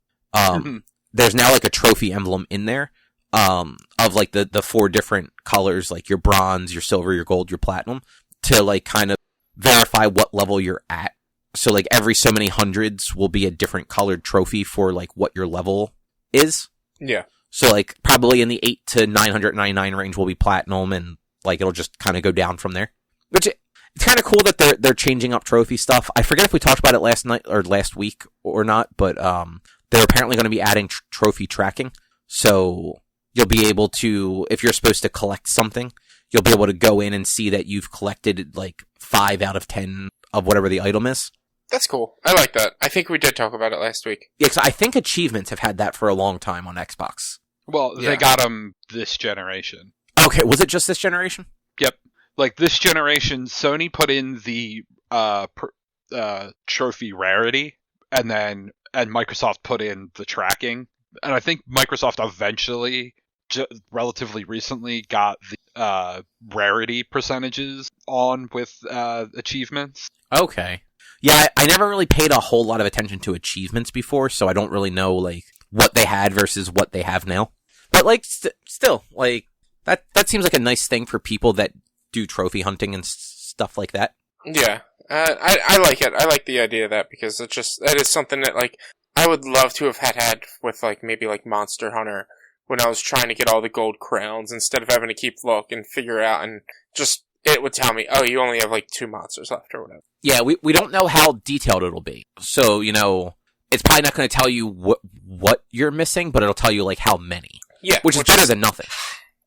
[SPEAKER 1] There's now like a trophy emblem in there, of like the 4 different colors, like your bronze, your silver, your gold, your platinum, to like kind of verify what level you're at. So like every so many hundreds will be a different colored trophy for like what your level is.
[SPEAKER 2] Yeah.
[SPEAKER 1] So like probably in the 8 to 999 range will be platinum, and like it'll just kind of go down from there. Which it's kind of cool that they're changing up trophy stuff. I forget if we talked about it last night or last week or not, but they're apparently going to be adding trophy tracking. So you'll be able to, if you're supposed to collect something, you'll be able to go in and see that you've collected like 5 out of 10 of whatever the item is.
[SPEAKER 2] That's cool. I like that. I think we did talk about it last week.
[SPEAKER 1] Yeah, 'cause I think achievements have had that for a long time on Xbox.
[SPEAKER 3] Well, they got them this generation.
[SPEAKER 1] Okay, was it just this generation?
[SPEAKER 3] Yep. Like this generation, Sony put in the trophy rarity, and Microsoft put in the tracking. And I think Microsoft eventually, relatively recently, got the rarity percentages on with achievements.
[SPEAKER 1] Okay. Yeah, I never really paid a whole lot of attention to achievements before, so I don't really know, like, what they had versus what they have now. But, like, still, like, that seems like a nice thing for people that do trophy hunting and stuff like that.
[SPEAKER 2] Yeah. I like it. I like the idea of that, because that is something that, like, I would love to have had with, like, maybe, like, Monster Hunter, when I was trying to get all the gold crowns, instead of having to keep look and figure out, and just, it would tell me, oh, you only have, like, 2 monsters left, or whatever. Yeah,
[SPEAKER 1] we don't know how detailed it'll be. So, you know, it's probably not going to tell you what you're missing, but it'll tell you, like, how many.
[SPEAKER 2] Yeah.
[SPEAKER 1] Which is better than nothing.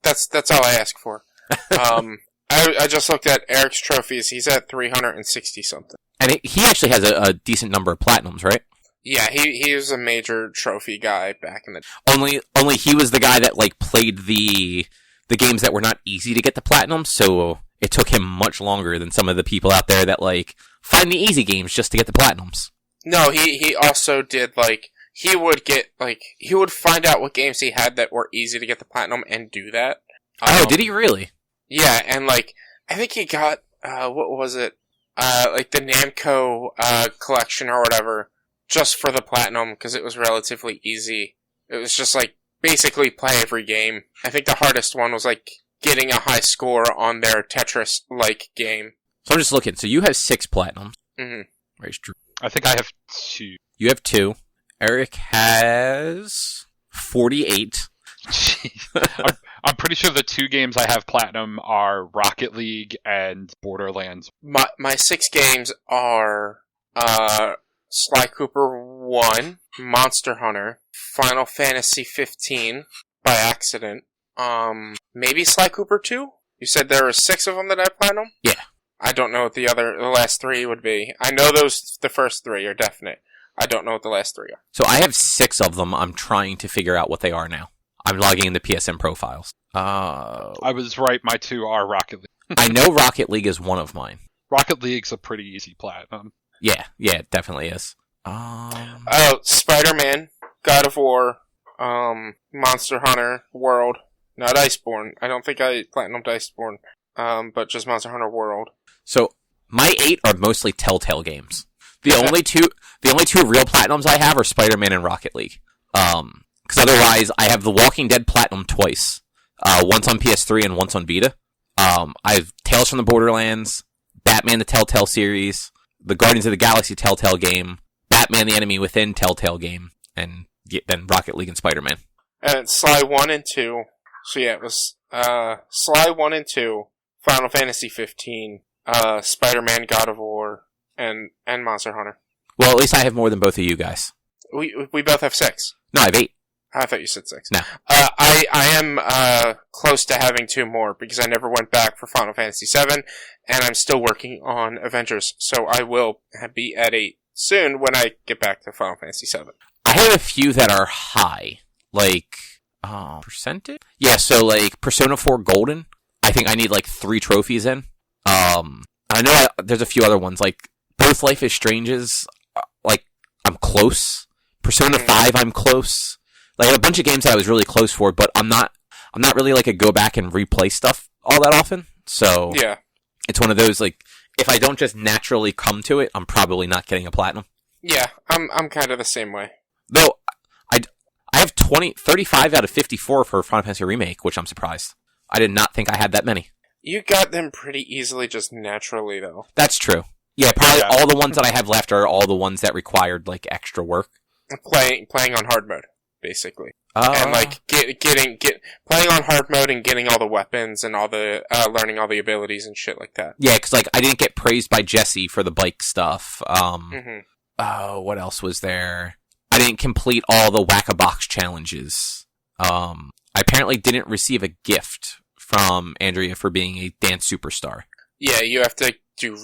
[SPEAKER 2] That's all I ask for. I just looked at Eric's trophies. He's at 360-something.
[SPEAKER 1] And he actually has a decent number of platinums, right?
[SPEAKER 2] Yeah, he was a major trophy guy back in the...
[SPEAKER 1] Only he was the guy that, like, played the games that were not easy to get the platinum, so it took him much longer than some of the people out there that, like, find the easy games just to get the platinums.
[SPEAKER 2] No, he also did, like, he would find out what games he had that were easy to get the platinum and do that.
[SPEAKER 1] Did he really?
[SPEAKER 2] Yeah, and, like, I think he got, what was it? Like, the Namco, collection or whatever, just for the platinum, because it was relatively easy. It was just, like, basically play every game. I think the hardest one was, like, getting a high score on their Tetris-like game.
[SPEAKER 1] So I'm just looking. So you have 6 platinums.
[SPEAKER 2] Mm-hmm.
[SPEAKER 1] Where's Drew?
[SPEAKER 3] I think I have 2.
[SPEAKER 1] You have 2. Eric has 48.
[SPEAKER 3] I'm pretty sure the 2 games I have platinum are Rocket League and Borderlands.
[SPEAKER 2] My 6 games are, Sly Cooper 1, Monster Hunter, Final Fantasy 15, by accident, maybe Sly Cooper 2? You said there were 6 of them that I have platinum?
[SPEAKER 1] Yeah.
[SPEAKER 2] I don't know what the last 3 would be. I know the first 3 are definite. I don't know what the last 3 are.
[SPEAKER 1] So I have 6 of them. I'm trying to figure out what they are now. I'm logging in the PSN profiles.
[SPEAKER 3] I was right, my 2 are Rocket League.
[SPEAKER 1] I know Rocket League is one of mine.
[SPEAKER 3] Rocket League's a pretty easy platinum.
[SPEAKER 1] Yeah, it definitely is.
[SPEAKER 2] Oh, Spider-Man, God of War, Monster Hunter World, not Iceborne. I don't think I platinumed Iceborne, but just Monster Hunter World.
[SPEAKER 1] So my 8 are mostly Telltale games. The only two real platinums I have are Spider-Man and Rocket League. Because otherwise, I have The Walking Dead platinum twice. Once on PS3 and once on Vita. I have Tales from the Borderlands, Batman the Telltale series, the Guardians of the Galaxy Telltale game, Batman the Enemy Within Telltale game, and then Rocket League and Spider-Man.
[SPEAKER 2] And Sly 1 and 2. So yeah, it was Sly 1 and 2, Final Fantasy 15, Spider-Man, God of War, and Monster Hunter.
[SPEAKER 1] Well, at least I have more than both of you guys.
[SPEAKER 2] We both have 6.
[SPEAKER 1] No, I have 8.
[SPEAKER 2] I thought you said 6.
[SPEAKER 1] No.
[SPEAKER 2] I am close to having 2 more because I never went back for Final Fantasy 7, and I'm still working on Avengers, so I will be at 8 soon when I get back to Final Fantasy 7.
[SPEAKER 1] I have a few that are high, like percentage. Yeah, so like Persona 4 Golden. I think I need like 3 trophies in. I know there's a few other ones like Both Life is Strange's. Like I'm close. Persona 5, I'm close. Like a bunch of games that I was really close for, but I'm not really like a go back and replay stuff all that often. So
[SPEAKER 2] yeah, it's
[SPEAKER 1] one of those like if I don't just naturally come to it, I'm probably not getting a platinum.
[SPEAKER 2] Yeah, I'm kind of the same way.
[SPEAKER 1] Though I have 35 out of 54 for Final Fantasy Remake, which I'm surprised. I did not think I had that many.
[SPEAKER 2] You got them pretty easily just naturally though.
[SPEAKER 1] That's true. Yeah, probably all the ones that I have left are all the ones that required like extra work.
[SPEAKER 2] Playing on hard mode, basically. And like playing on hard mode and getting all the weapons and all the learning all the abilities and shit like that.
[SPEAKER 1] Yeah, because like I didn't get praised by Jesse for the bike stuff. Oh, what else was there? I didn't complete all the Whack-a-Box challenges. I apparently didn't receive a gift from Andrea for being a dance superstar.
[SPEAKER 2] Yeah, you have to do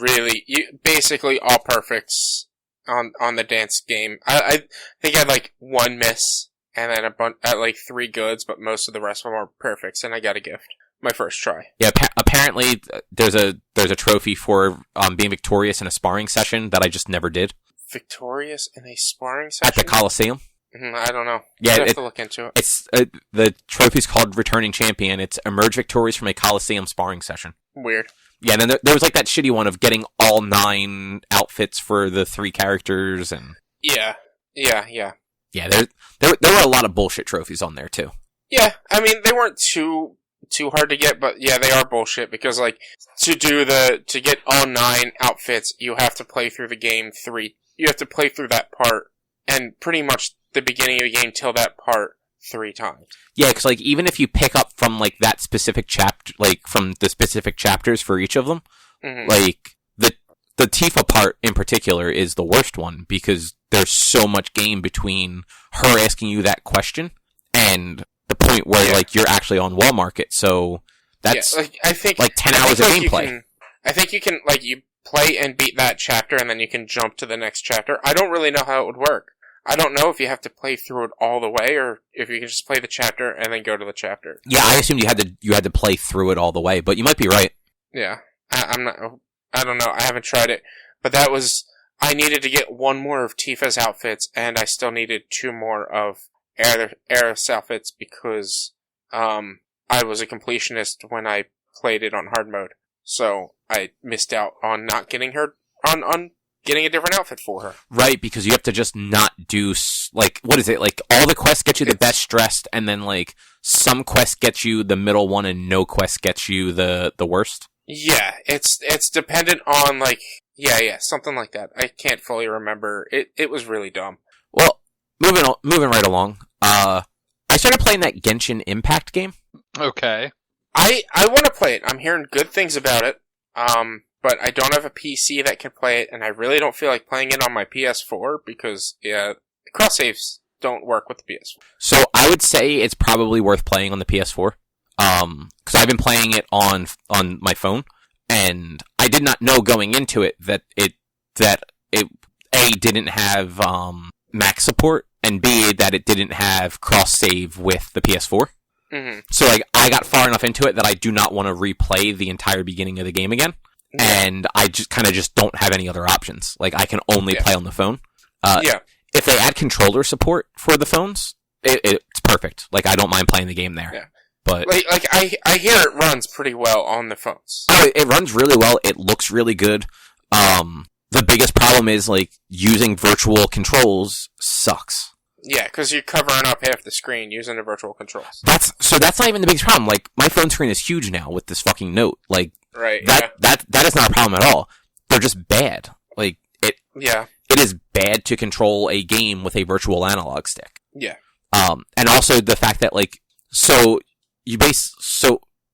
[SPEAKER 2] basically all perfects on the dance game. I think I had like 1 miss and then like 3 goods, but most of the rest of them are perfects, and I got a gift. My first try.
[SPEAKER 1] Yeah, apparently there's a trophy for being victorious in a sparring session that I just never did.
[SPEAKER 2] Victorious in a sparring session?
[SPEAKER 1] At the Coliseum.
[SPEAKER 2] I don't know.
[SPEAKER 1] Yeah,
[SPEAKER 2] I have to look into it.
[SPEAKER 1] It's the trophy's called Returning Champion. It's emerge victorious from a Coliseum sparring session.
[SPEAKER 2] Weird.
[SPEAKER 1] Yeah, and then there was like that shitty one of getting all 9 outfits for the 3 characters, and
[SPEAKER 2] yeah.
[SPEAKER 1] Yeah, there were a lot of bullshit trophies on there too.
[SPEAKER 2] Yeah, I mean they weren't too hard to get, but yeah, they are bullshit because like to get all 9 outfits, you have to play through the game 3. You have to play through that part and pretty much the beginning of the game till that part 3 times.
[SPEAKER 1] Yeah, because like even if you pick up from like that specific chapter, like from the specific chapters for each of them, like the Tifa part in particular is the worst one because there's so much game between her asking you that question and the point where like you're actually on wall market. So that's
[SPEAKER 2] I think
[SPEAKER 1] like 10 hours of gameplay.
[SPEAKER 2] I think you can like you play and beat that chapter and then you can jump to the next chapter. I don't really know how it would work. I don't know if you have to play through it all the way or if you can just play the chapter and then go to the chapter.
[SPEAKER 1] Yeah, I assumed you had to play through it all the way, but you might be right.
[SPEAKER 2] Yeah. I don't know. I haven't tried it. But I needed to get 1 more of Tifa's outfits and I still needed 2 more of Aerith's outfits because I was a completionist when I played it on hard mode. So I missed out on not getting her on getting a different outfit for her.
[SPEAKER 1] Right, because you have to just not do, like, what is it? Like, all the quests get you the best dressed, and then, like, some quests get you the middle one, and no quest gets you the worst?
[SPEAKER 2] Yeah, it's dependent on, like, yeah, something like that. I can't fully remember. It was really dumb.
[SPEAKER 1] Well, moving right along, I started playing that Genshin Impact game.
[SPEAKER 3] Okay.
[SPEAKER 2] I want to play it. I'm hearing good things about it. But I don't have a PC that can play it, and I really don't feel like playing it on my PS4 because, cross saves don't work with the PS4.
[SPEAKER 1] So I would say it's probably worth playing on the PS4. Because I've been playing it on my phone, and I did not know going into it that it A, didn't have Mac support, and B, that it didn't have cross save with the PS4.
[SPEAKER 2] Mm-hmm.
[SPEAKER 1] So like I got far enough into it that I do not want to replay the entire beginning of the game again. And I just don't have any other options. Like, I can only play on the phone.
[SPEAKER 2] Yeah.
[SPEAKER 1] If they add controller support for the phones, it's perfect. Like, I don't mind playing the game there.
[SPEAKER 2] Yeah.
[SPEAKER 1] But
[SPEAKER 2] I hear it runs pretty well on the phones.
[SPEAKER 1] oh, it runs really well. It looks really good. The biggest problem is, like, using virtual controls sucks.
[SPEAKER 2] Yeah, because you're covering up half the screen using the virtual controls.
[SPEAKER 1] That's not even the biggest problem. Like, my phone screen is huge now with this fucking Note. Like,
[SPEAKER 2] Right.
[SPEAKER 1] that is not a problem at all. They're just bad. Like,
[SPEAKER 2] Yeah.
[SPEAKER 1] it is bad to control a game with a virtual analog stick.
[SPEAKER 2] Yeah.
[SPEAKER 1] And also the fact that, like, so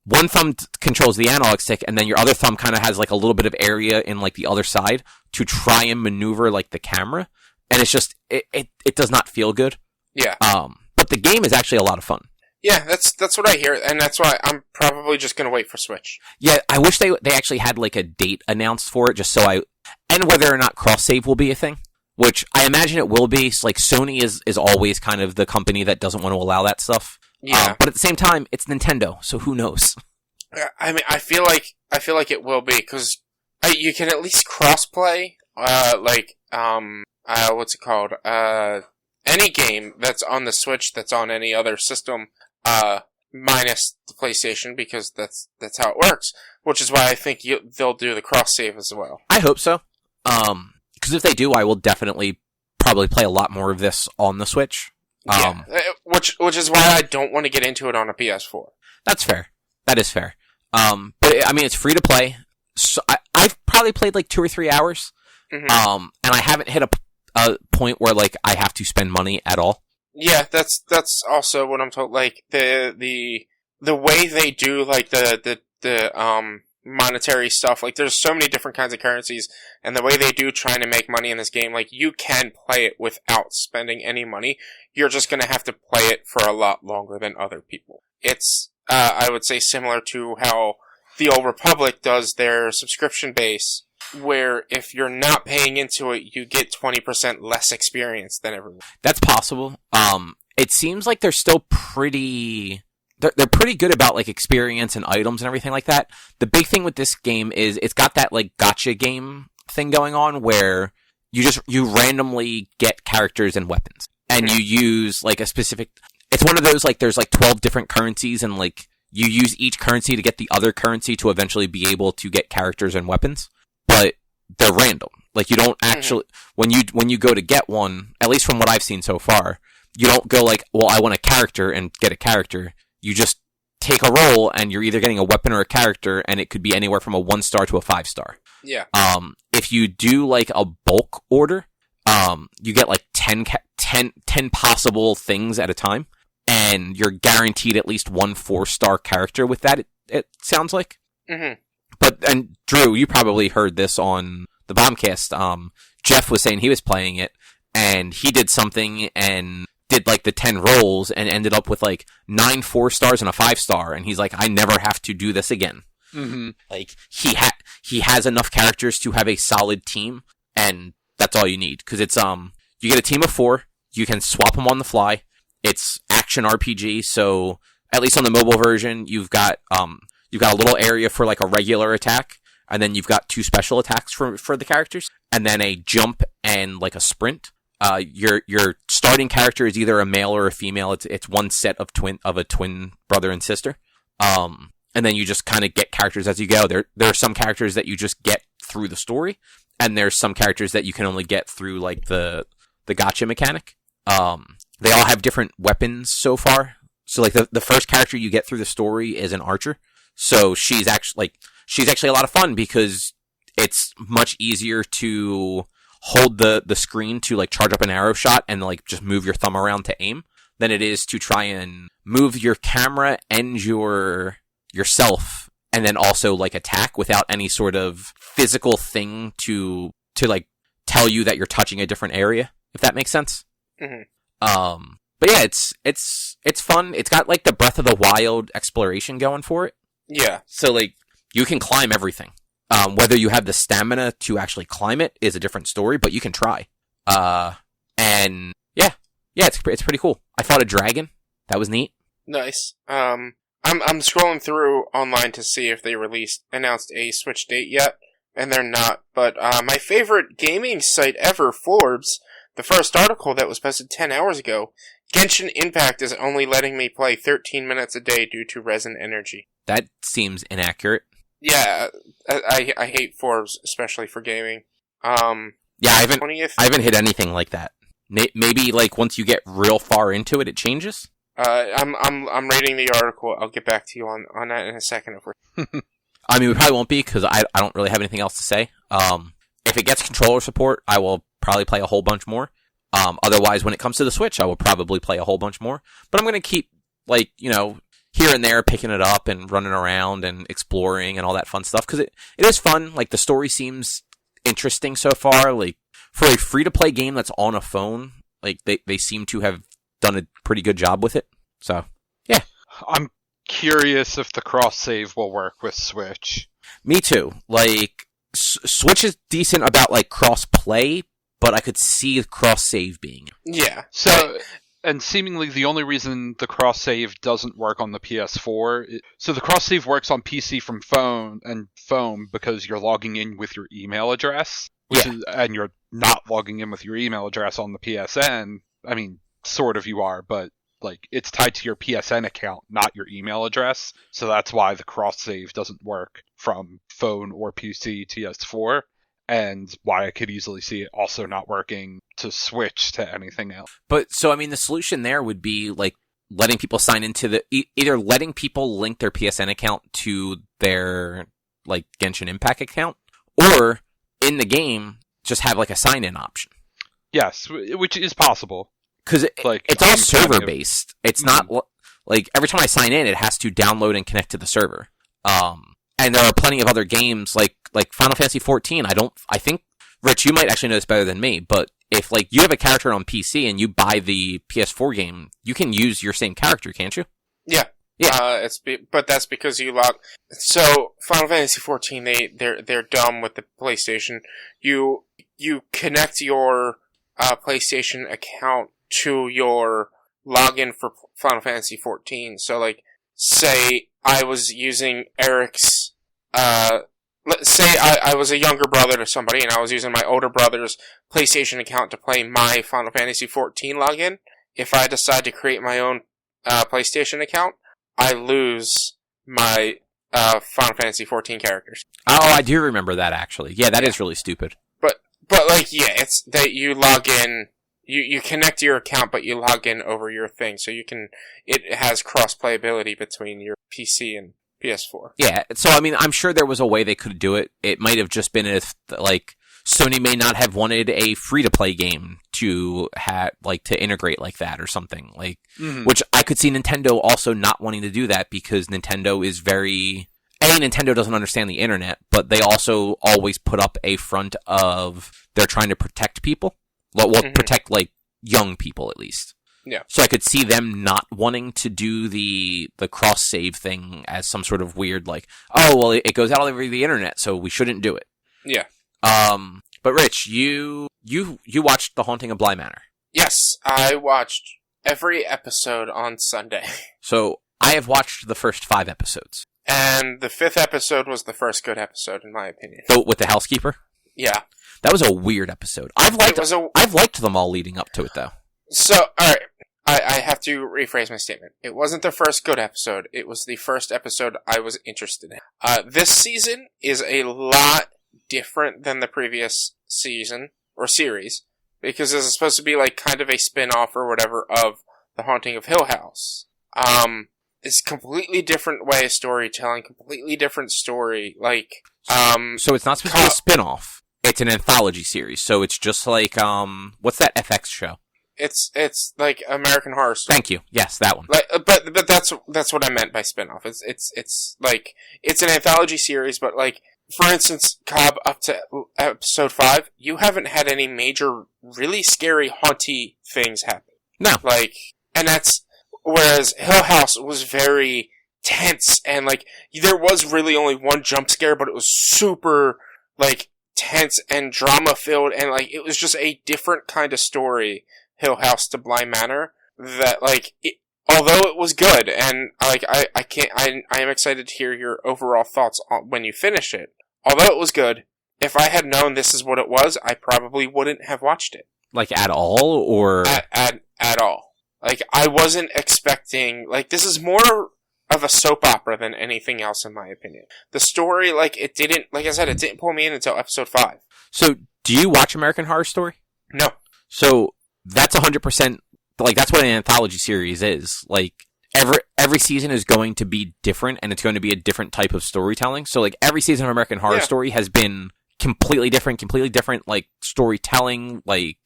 [SPEAKER 1] one thumb controls the analog stick, and then your other thumb kind of has, like, a little bit of area in, like, the other side to try and maneuver, like, the camera. And it's just, it does not feel good.
[SPEAKER 2] Yeah.
[SPEAKER 1] But the game is actually a lot of fun.
[SPEAKER 2] Yeah, that's what I hear, and that's why I'm probably just gonna wait for Switch.
[SPEAKER 1] Yeah, I wish they actually had, like, a date announced for it, just so and whether or not cross-save will be a thing, which I imagine it will be. So, like, Sony is always kind of the company that doesn't want to allow that stuff.
[SPEAKER 2] Yeah.
[SPEAKER 1] But at the same time, it's Nintendo, so who knows?
[SPEAKER 2] I mean, I feel like it will be, because you can at least crossplay, what's it called? Any game that's on the Switch that's on any other system, minus the PlayStation, because that's how it works. Which is why I think they'll do the cross save as well.
[SPEAKER 1] I hope so. Because if they do, I will definitely probably play a lot more of this on the Switch.
[SPEAKER 2] Yeah, which is why I don't want to get into it on a PS4.
[SPEAKER 1] That's fair. That is fair. But I mean, it's free to play. So I've probably played like 2 or 3 hours.
[SPEAKER 2] Mm-hmm.
[SPEAKER 1] And I haven't hit a point where, like, I have to spend money at all.
[SPEAKER 2] Yeah, that's also what I'm told. Like, the way they do, like, the monetary stuff, like, there's so many different kinds of currencies, and the way they do trying to make money in this game, like, you can play it without spending any money. You're just gonna have to play it for a lot longer than other people. It's, I would say, similar to how the Old Republic does their subscription base, where if you're not paying into it, you get 20% less experience than everyone.
[SPEAKER 1] That's possible. It seems like they're still pretty... They're pretty good about, like, experience and items and everything like that. The big thing with this game is it's got that, like, gacha game thing going on where you randomly get characters and weapons. And you use, like, a specific... It's one of those, like, there's, like, 12 different currencies, and, like, you use each currency to get the other currency to eventually be able to get characters and weapons. But they're random. Like, you don't actually... When you go to get one, at least from what I've seen so far, you don't go, like, well, I want a character and get a character. You just take a roll, and you're either getting a weapon or a character, and it could be anywhere from a 1-star to a 5-star.
[SPEAKER 2] Yeah.
[SPEAKER 1] If you do, like, a bulk order, you get, like, 10 possible things at a time, and you're guaranteed at least 1 4-star character with that, it sounds like.
[SPEAKER 2] Mm-hmm.
[SPEAKER 1] And Drew, you probably heard this on the Bombcast. Jeff was saying he was playing it, and he did something and did, like, the 10 rolls and ended up with, like, 9 4-stars and a 5-star, and he's like, I never have to do this again.
[SPEAKER 3] Mm-hmm.
[SPEAKER 1] Like, he has enough characters to have a solid team, and that's all you need. Because it's, you get a team of 4, you can swap them on the fly, it's action RPG, so, at least on the mobile version, you've got a little area for, like, a regular attack, and then you've got 2 special attacks for the characters, and then a jump and, like, a sprint. Your starting character is either a male or a female. It's one set of a twin brother and sister. And then you just kind of get characters as you go. There are some characters that you just get through the story, and there's some characters that you can only get through, like, the gacha mechanic. They all have different weapons so far. So, like, the first character you get through the story is an archer. So she's actually a lot of fun because it's much easier to hold the screen to, like, charge up an arrow shot and, like, just move your thumb around to aim than it is to try and move your camera and yourself and then also, like, attack without any sort of physical thing to like tell you that you're touching a different area, if that makes sense.
[SPEAKER 2] Mm-hmm.
[SPEAKER 1] But yeah, it's fun. It's got, like, the Breath of the Wild exploration going for it.
[SPEAKER 2] Yeah.
[SPEAKER 1] So, like, you can climb everything. Whether you have the stamina to actually climb it is a different story, but you can try. And yeah, it's pretty cool. I fought a dragon. That was neat.
[SPEAKER 2] Nice. I'm scrolling through online to see if they announced a Switch date yet, and they're not. But my favorite gaming site ever, Forbes, the first article that was posted 10 hours ago, Genshin Impact is only letting me play 13 minutes a day due to resin energy.
[SPEAKER 1] That seems inaccurate.
[SPEAKER 2] Yeah, I hate forbs, especially for gaming.
[SPEAKER 1] Yeah, I haven't hit anything like that. Maybe like once you get real far into it, it changes.
[SPEAKER 2] I'm reading the article. I'll get back to you on that in a second.
[SPEAKER 1] I mean, we probably won't be because I don't really have anything else to say. If it gets controller support, I will probably play a whole bunch more. Otherwise, when it comes to the Switch, I will probably play a whole bunch more. But I'm going to keep, like, you know, here and there picking it up and running around and exploring and all that fun stuff. Because it is fun. Like, the story seems interesting so far. Like, for a free-to-play game that's on a phone, like, they seem to have done a pretty good job with it. So, yeah.
[SPEAKER 3] I'm curious if the cross-save will work with Switch.
[SPEAKER 1] Me too. Like, Switch is decent about, like, cross-play, but I could see cross-save being.
[SPEAKER 2] Yeah.
[SPEAKER 3] So, and seemingly the only reason the cross-save doesn't work on the PS4... So the cross-save works on PC from phone because you're logging in with your email address. And you're not logging in with your email address on the PSN. I mean, sort of you are, but like it's tied to your PSN account, not your email address. So that's why the cross-save doesn't work from phone or PC to PS4. And why I could easily see it also not working to Switch to anything else.
[SPEAKER 1] But, so, I mean, the solution there would be, like, letting people sign into either letting people link their PSN account to their, like, Genshin Impact account, or, in the game, just have, like, a sign-in option.
[SPEAKER 3] Yes, which is possible.
[SPEAKER 1] Because it's all server-based. It's not, like, every time I sign in, it has to download and connect to the server. And there are plenty of other games, like Final Fantasy 14. I think, Rich, you might actually know this better than me, but if, like, you have a character on PC and you buy the PS4 game, you can use your same character, can't you?
[SPEAKER 2] Yeah. Yeah. But that's because you log. So, Final Fantasy 14, they're dumb with the PlayStation. You connect your, PlayStation account to your login for Final Fantasy 14. So, like, say I was using Eric's, let's say I was a younger brother to somebody and I was using my older brother's PlayStation account to play my Final Fantasy 14 login. If I decide to create my own, PlayStation account, I lose my, Final Fantasy 14 characters.
[SPEAKER 1] Oh, I do remember that, actually. Yeah, that is really stupid.
[SPEAKER 2] But like, yeah, it's that you log in, you connect your account, but you log in over your thing, so it has cross-playability between your PC and PS4.
[SPEAKER 1] Yeah, so, I mean, I'm sure there was a way they could do it. It might have just been if, like, Sony may not have wanted a free-to-play game to to integrate like that or something, like, which I could see Nintendo also not wanting to do that because Nintendo is Nintendo doesn't understand the internet, but they also always put up a front of they're trying to protect people. Well, protect, like, young people, at least.
[SPEAKER 2] Yeah.
[SPEAKER 1] So I could see them not wanting to do the cross-save thing as some sort of weird, like, oh, well, it goes out all over the internet, so we shouldn't do it.
[SPEAKER 2] Yeah.
[SPEAKER 1] But Rich, you watched The Haunting of Bly Manor.
[SPEAKER 2] Yes, I watched every episode on Sunday.
[SPEAKER 1] So I have watched the first 5 episodes.
[SPEAKER 2] And the 5th episode was the first good episode, in my opinion.
[SPEAKER 1] So with the housekeeper?
[SPEAKER 2] Yeah.
[SPEAKER 1] That was a weird episode. I've liked them all leading up to it, though.
[SPEAKER 2] So, alright, I have to rephrase my statement. It wasn't the first good episode. It was the first episode I was interested in. This season is a lot different than the previous season, or series, because this is supposed to be, like, kind of a spin-off or whatever of The Haunting of Hill House. It's a completely different way of storytelling, completely different story, like,
[SPEAKER 1] So it's not supposed to be a spin-off. It's an anthology series, so it's just like, what's that FX show?
[SPEAKER 2] It's like American Horror Story.
[SPEAKER 1] Thank you. Yes, that one.
[SPEAKER 2] Like, but that's what I meant by spin-off. It's like, it's an anthology series, but like, for instance, Cobb, up to episode 5, you haven't had any major, really scary, haunty things happen.
[SPEAKER 1] No.
[SPEAKER 2] Like, and that's, whereas Hill House was very tense, and like, there was really only one jump scare, but it was super, like, tense and drama-filled, and like, it was just a different kind of story, Hill House to Bly Manor, that like, although it was good, and like, I am excited to hear your overall thoughts on when you finish it. Although it was good, if I had known this is what it was, I probably wouldn't have watched it.
[SPEAKER 1] Like, at all, or?
[SPEAKER 2] At all. Like, I wasn't expecting, like, this is more of a soap opera than anything else, in my opinion. The story, like, it didn't, like I said, it didn't pull me in until episode 5.
[SPEAKER 1] So, do you watch American Horror Story?
[SPEAKER 2] No.
[SPEAKER 1] So, that's 100%, like, that's what an anthology series is. Like, every season is going to be different, and it's going to be a different type of storytelling. So, like, every season of American Horror Story has been completely different, like, storytelling, like,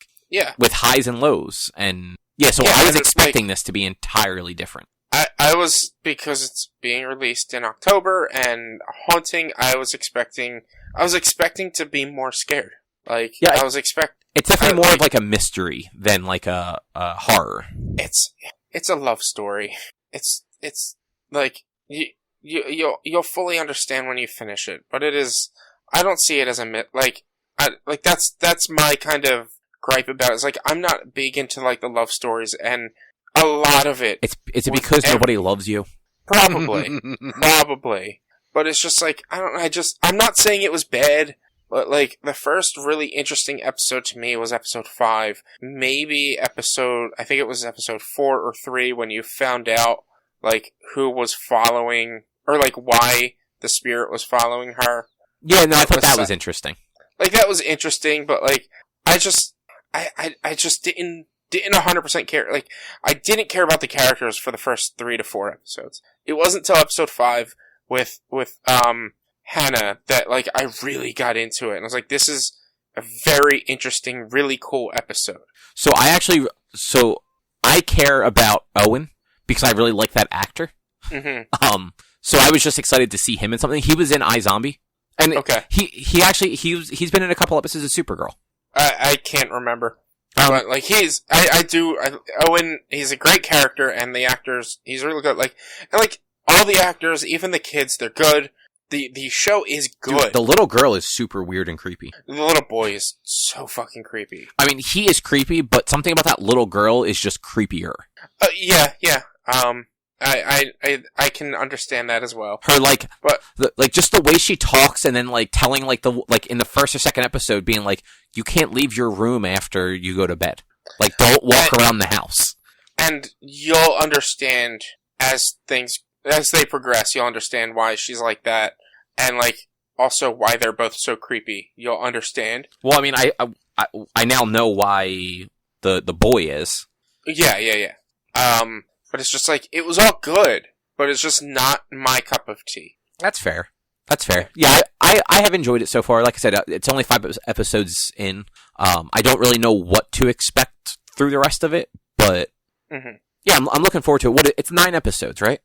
[SPEAKER 1] with highs and lows. And, so I was expecting this to be entirely different.
[SPEAKER 2] I was, because it's being released in October, and Haunting, I was expecting to be more scared. Like,
[SPEAKER 1] it's definitely more of like a mystery than like a horror.
[SPEAKER 2] It's a love story. It's like, you'll fully understand when you finish it, but it is, I don't see it as a that's my kind of gripe about it. It's like, I'm not big into like the love stories, and a lot of it.
[SPEAKER 1] It's because nobody loves you.
[SPEAKER 2] Probably. But it's just like, I don't know, I'm not saying it was bad, but like, the first really interesting episode to me was episode 5. Maybe I think it was episode 4 or 3, when you found out, like, who was following, or like, why the spirit was following her.
[SPEAKER 1] Yeah, no, I thought that was interesting.
[SPEAKER 2] Like, that was interesting, but like, I just didn't 100% care. Like, I didn't care about the characters for the first 3 to 4 episodes. It wasn't until episode 5 with Hannah that, like, I really got into it. And I was like, this is a very interesting, really cool episode.
[SPEAKER 1] So I care about Owen because I really like that actor.
[SPEAKER 2] Mm-hmm.
[SPEAKER 1] So I was just excited to see him in something. He was in iZombie. And he's been in a couple episodes of Supergirl.
[SPEAKER 2] I can't remember. But, like, Owen, he's a great character, and the actors, he's really good. Like, and, like, all the actors, even the kids, they're good. The show is good.
[SPEAKER 1] Dude, the little girl is super weird and creepy.
[SPEAKER 2] The little boy is so fucking creepy.
[SPEAKER 1] I mean, he is creepy, but something about that little girl is just creepier.
[SPEAKER 2] Yeah. I can understand that as well.
[SPEAKER 1] Her, like, just the way she talks, and then, like, telling, like, in the first or second episode, being like, you can't leave your room after you go to bed. Like, don't walk around the house.
[SPEAKER 2] And you'll understand as they progress, you'll understand why she's like that, and, like, also why they're both so creepy. You'll understand.
[SPEAKER 1] Well, I mean, I now know why the boy is.
[SPEAKER 2] Yeah. But it's just like, it was all good, but it's just not my cup of tea.
[SPEAKER 1] That's fair. Yeah, I have enjoyed it so far. Like I said, it's only 5 episodes in. I don't really know what to expect through the rest of it, but yeah, I'm looking forward to it. It's 9 episodes, right?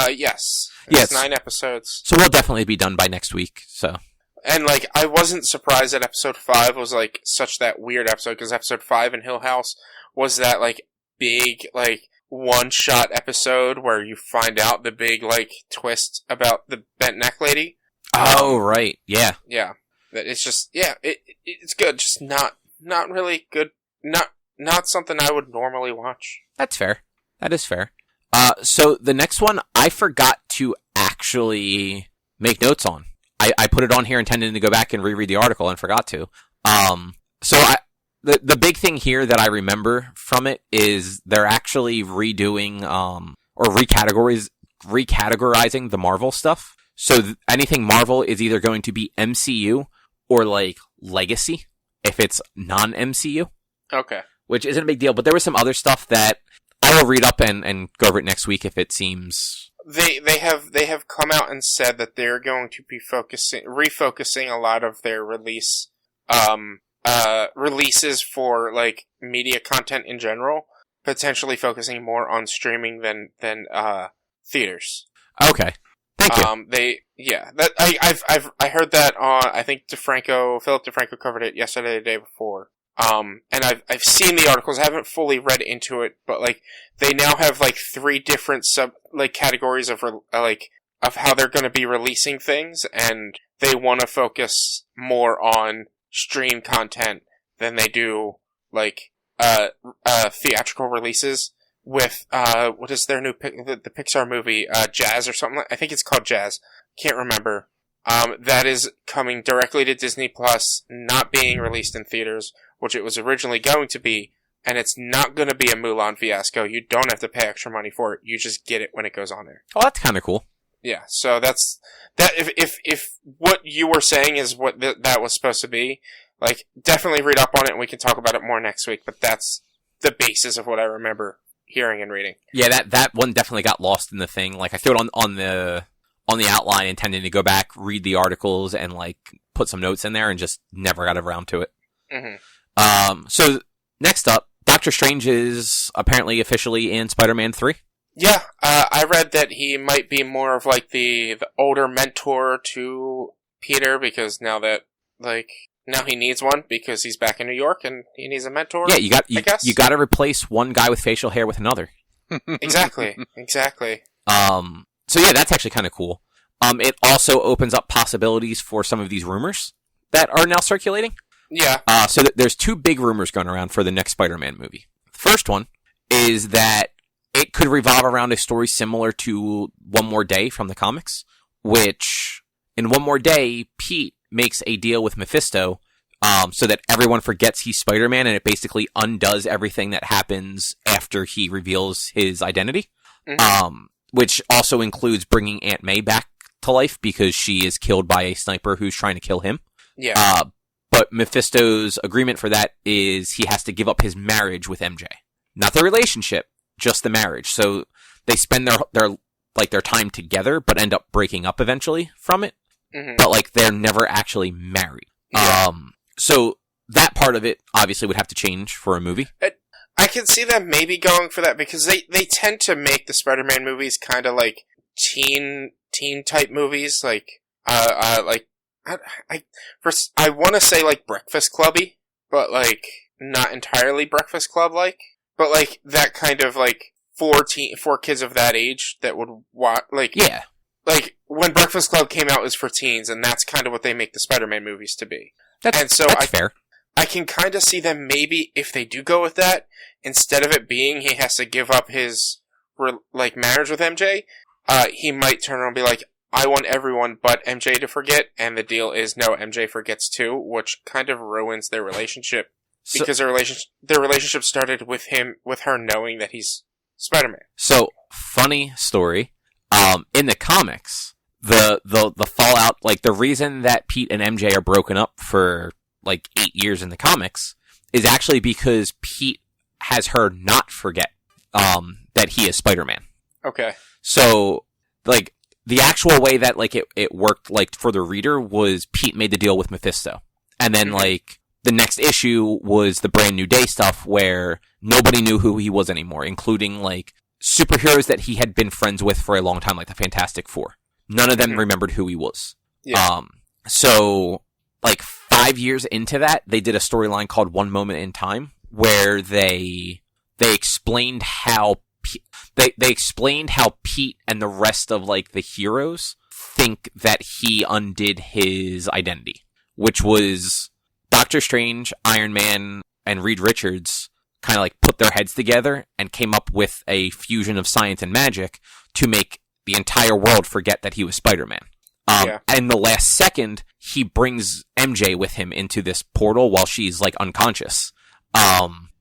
[SPEAKER 2] Yes.
[SPEAKER 1] It's
[SPEAKER 2] 9 episodes.
[SPEAKER 1] So we'll definitely be done by next week, so.
[SPEAKER 2] And, like, I wasn't surprised that episode 5 was, like, such that weird episode, because episode 5 in Hill House was that, like, big, like, one-shot episode where you find out the big, like, twist about the bent neck lady.
[SPEAKER 1] Oh, right. Yeah.
[SPEAKER 2] Yeah. It's just, it's good, just not really good, not something I would normally watch.
[SPEAKER 1] That's fair. That is fair. So the next one, I forgot to actually make notes on. I put it on here intending to go back and reread the article and forgot to. The big thing here that I remember from it is they're actually redoing, or recategorizing the Marvel stuff. So anything Marvel is either going to be MCU or, like, Legacy, if it's non-MCU.
[SPEAKER 2] Okay.
[SPEAKER 1] Which isn't a big deal, but there was some other stuff that I will read up and go over it next week if it seems...
[SPEAKER 2] They have come out and said that they're going to be refocusing a lot of their releases for, like, media content in general, potentially focusing more on streaming than theaters.
[SPEAKER 1] Okay. Thank you.
[SPEAKER 2] I heard that on, I think Philip DeFranco covered it yesterday, the day before. And I've seen the articles, I haven't fully read into it, but, like, they now have, like, 3 different categories of how they're gonna be releasing things, and they want to focus more on stream content than they do, like, theatrical releases with, what is their new the Pixar movie, Jazz or something I think it's called Jazz. Can't remember. That is coming directly to Disney Plus, not being released in theaters, which it was originally going to be, and it's not going to be a Mulan fiasco. You don't have to pay extra money for it. You just get it when it goes on there.
[SPEAKER 1] Oh, that's kind of cool.
[SPEAKER 2] Yeah, so that's that. If what you were saying is what that was supposed to be, like, definitely read up on it, and we can talk about it more next week. But that's the basis of what I remember hearing and reading.
[SPEAKER 1] Yeah, that one definitely got lost in the thing. Like, I threw it on the outline, intending to go back, read the articles, and like put some notes in there, and just never got around to it.
[SPEAKER 2] Mm-hmm.
[SPEAKER 1] So next up, Doctor Strange is apparently officially in Spider-Man 3.
[SPEAKER 2] Yeah, I read that he might be more of like the older mentor to Peter, because now he needs one because he's back in New York and he needs a mentor.
[SPEAKER 1] Yeah, you got to replace one guy with facial hair with another.
[SPEAKER 2] Exactly.
[SPEAKER 1] So yeah, that's actually kind of cool. It also opens up possibilities for some of these rumors that are now circulating.
[SPEAKER 2] Yeah.
[SPEAKER 1] So there's two big rumors going around for the next Spider-Man movie. The first one is that it could revolve around a story similar to One More Day from the comics, which in One More Day, Pete makes a deal with Mephisto, so that everyone forgets he's Spider-Man, and it basically undoes everything that happens after he reveals his identity.
[SPEAKER 2] Mm-hmm.
[SPEAKER 1] Which also includes bringing Aunt May back to life because she is killed by a sniper who's trying to kill him.
[SPEAKER 2] Yeah.
[SPEAKER 1] But Mephisto's agreement for that is he has to give up his marriage with MJ. Not the relationship, just the marriage. So they spend their time together, but end up breaking up eventually from it.
[SPEAKER 2] Mm-hmm.
[SPEAKER 1] But like they're never actually married.
[SPEAKER 2] Yeah.
[SPEAKER 1] So that part of it obviously would have to change for a movie.
[SPEAKER 2] I can see them maybe going for that, because they tend to make the Spider-Man movies kind of like teen type movies, like I want to say like Breakfast Clubby, but like not entirely Breakfast Club like, but like that kind of like for kids of that age that would watch, like,
[SPEAKER 1] yeah,
[SPEAKER 2] like when Breakfast Club came out, it was for teens, and that's kind of what they make the Spider-Man movies to be.
[SPEAKER 1] That's fair.
[SPEAKER 2] I can kind of see them maybe, if they do go with that, instead of it being he has to give up his marriage with MJ, he might turn around and be like, I want everyone but MJ to forget, and the deal is no, MJ forgets too, which kind of ruins their relationship, because their relationship started with her knowing that he's Spider-Man. So,
[SPEAKER 1] funny story, in the comics, the fallout, like the reason that Pete and MJ are broken up for like 8 years in the comics is actually because Pete has her not forget that he is Spider-Man.
[SPEAKER 2] Okay.
[SPEAKER 1] So, like, the actual way that like it worked, like, for the reader was Pete made the deal with Mephisto. And then, like, the next issue was the Brand New Day stuff where nobody knew who he was anymore, including, like, superheroes that he had been friends with for a long time, like the Fantastic Four. None of them remembered who he was.
[SPEAKER 2] Yeah.
[SPEAKER 1] So, like, 5 years into that, they did a storyline called One Moment in Time, where they explained how they explained how Pete and the rest of like the heroes think that he undid his identity, which was Doctor Strange, Iron Man, and Reed Richards kind of like put their heads together and came up with a fusion of science and magic to make the entire world forget that he was Spider-Man. And the last second, he brings MJ with him into this portal while she's like unconscious,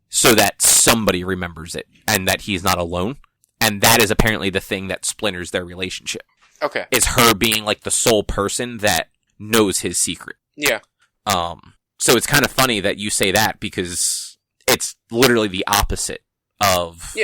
[SPEAKER 1] so that somebody remembers it and that he's not alone. And that is apparently the thing that splinters their relationship.
[SPEAKER 2] Okay.
[SPEAKER 1] Is her being like the sole person that knows his secret.
[SPEAKER 2] Yeah.
[SPEAKER 1] So it's kind of funny that you say that because it's literally the opposite of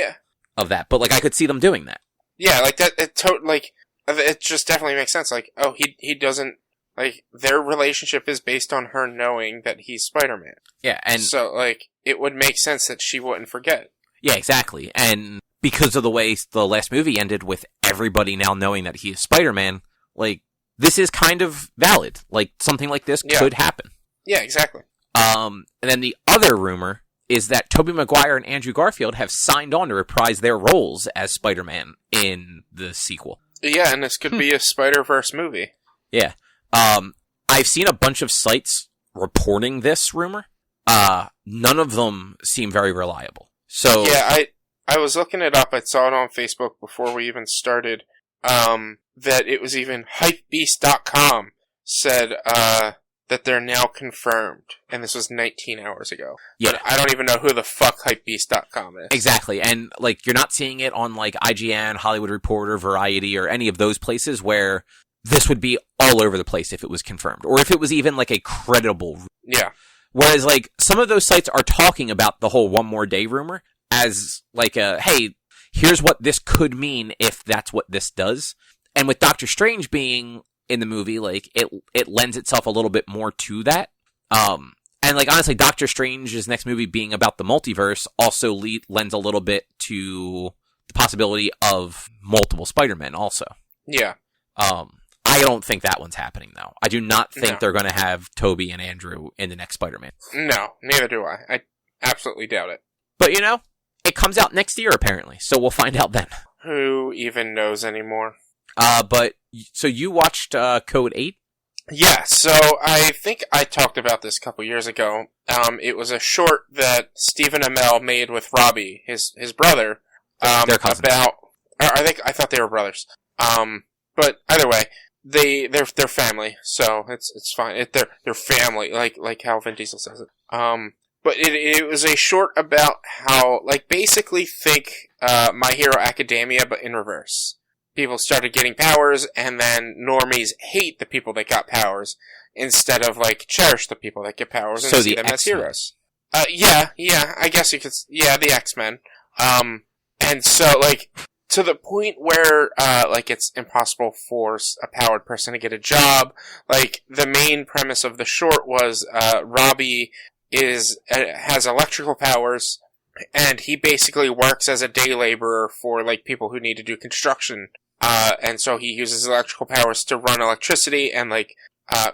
[SPEAKER 1] that. But like I could see them doing that.
[SPEAKER 2] Yeah, like that. It just definitely makes sense. Like, oh, he doesn't, like, their relationship is based on her knowing that he's Spider-Man.
[SPEAKER 1] Yeah, and
[SPEAKER 2] so like it would make sense that she wouldn't forget.
[SPEAKER 1] Yeah, exactly. And because of the way the last movie ended with everybody now knowing that he is Spider-Man, like, this is kind of valid. Like, something like this could happen.
[SPEAKER 2] Yeah, exactly.
[SPEAKER 1] And then the other rumor is that Tobey Maguire and Andrew Garfield have signed on to reprise their roles as Spider-Man in the sequel.
[SPEAKER 2] Yeah, and this could be a Spider-Verse movie.
[SPEAKER 1] Yeah. I've seen a bunch of sites reporting this rumor. None of them seem very reliable. So
[SPEAKER 2] yeah, I was looking it up. I saw it on Facebook before we even started. That it was even hypebeast.com said that they're now confirmed, and this was 19 hours ago.
[SPEAKER 1] Yeah.
[SPEAKER 2] But I don't even know who the fuck hypebeast.com is.
[SPEAKER 1] Exactly, and like you're not seeing it on like IGN, Hollywood Reporter, Variety, or any of those places where this would be all over the place if it was confirmed, or if it was even like a credible.
[SPEAKER 2] Yeah.
[SPEAKER 1] Whereas like some of those sites are talking about the whole one more day rumor as like a, hey, here's what this could mean if that's what this does. And with Doctor Strange being in the movie, like it lends itself a little bit more to that. And like honestly, Doctor Strange's next movie being about the multiverse also lends a little bit to the possibility of multiple Spider-Men also.
[SPEAKER 2] Yeah.
[SPEAKER 1] I don't think that one's happening though. I do not think they're going to have Toby and Andrew in the next Spider-Man.
[SPEAKER 2] No, neither do I. I absolutely doubt it.
[SPEAKER 1] But you know, it comes out next year apparently, so we'll find out then.
[SPEAKER 2] Who even knows anymore?
[SPEAKER 1] So you watched Code 8?
[SPEAKER 2] Yeah, so I think I talked about this a couple years ago. It was a short that Stephen Amell made with Robbie, his brother.
[SPEAKER 1] They're cousins.
[SPEAKER 2] I thought they were brothers. But either way, they're family, so it's fine. They're family, like how Vin Diesel says it. But it was a short about how, like, basically think My Hero Academia, but in reverse. People started getting powers, and then normies hate the people that got powers, instead of, like, cherish the people that get powers and see them as heroes. Yeah, I guess you could, the X-Men. And so, like, to the point where, like, it's impossible for a powered person to get a job. Like, the main premise of the short was, Robbie has electrical powers, and he basically works as a day laborer for, like, people who need to do construction. And so he uses electrical powers to run electricity, and, like,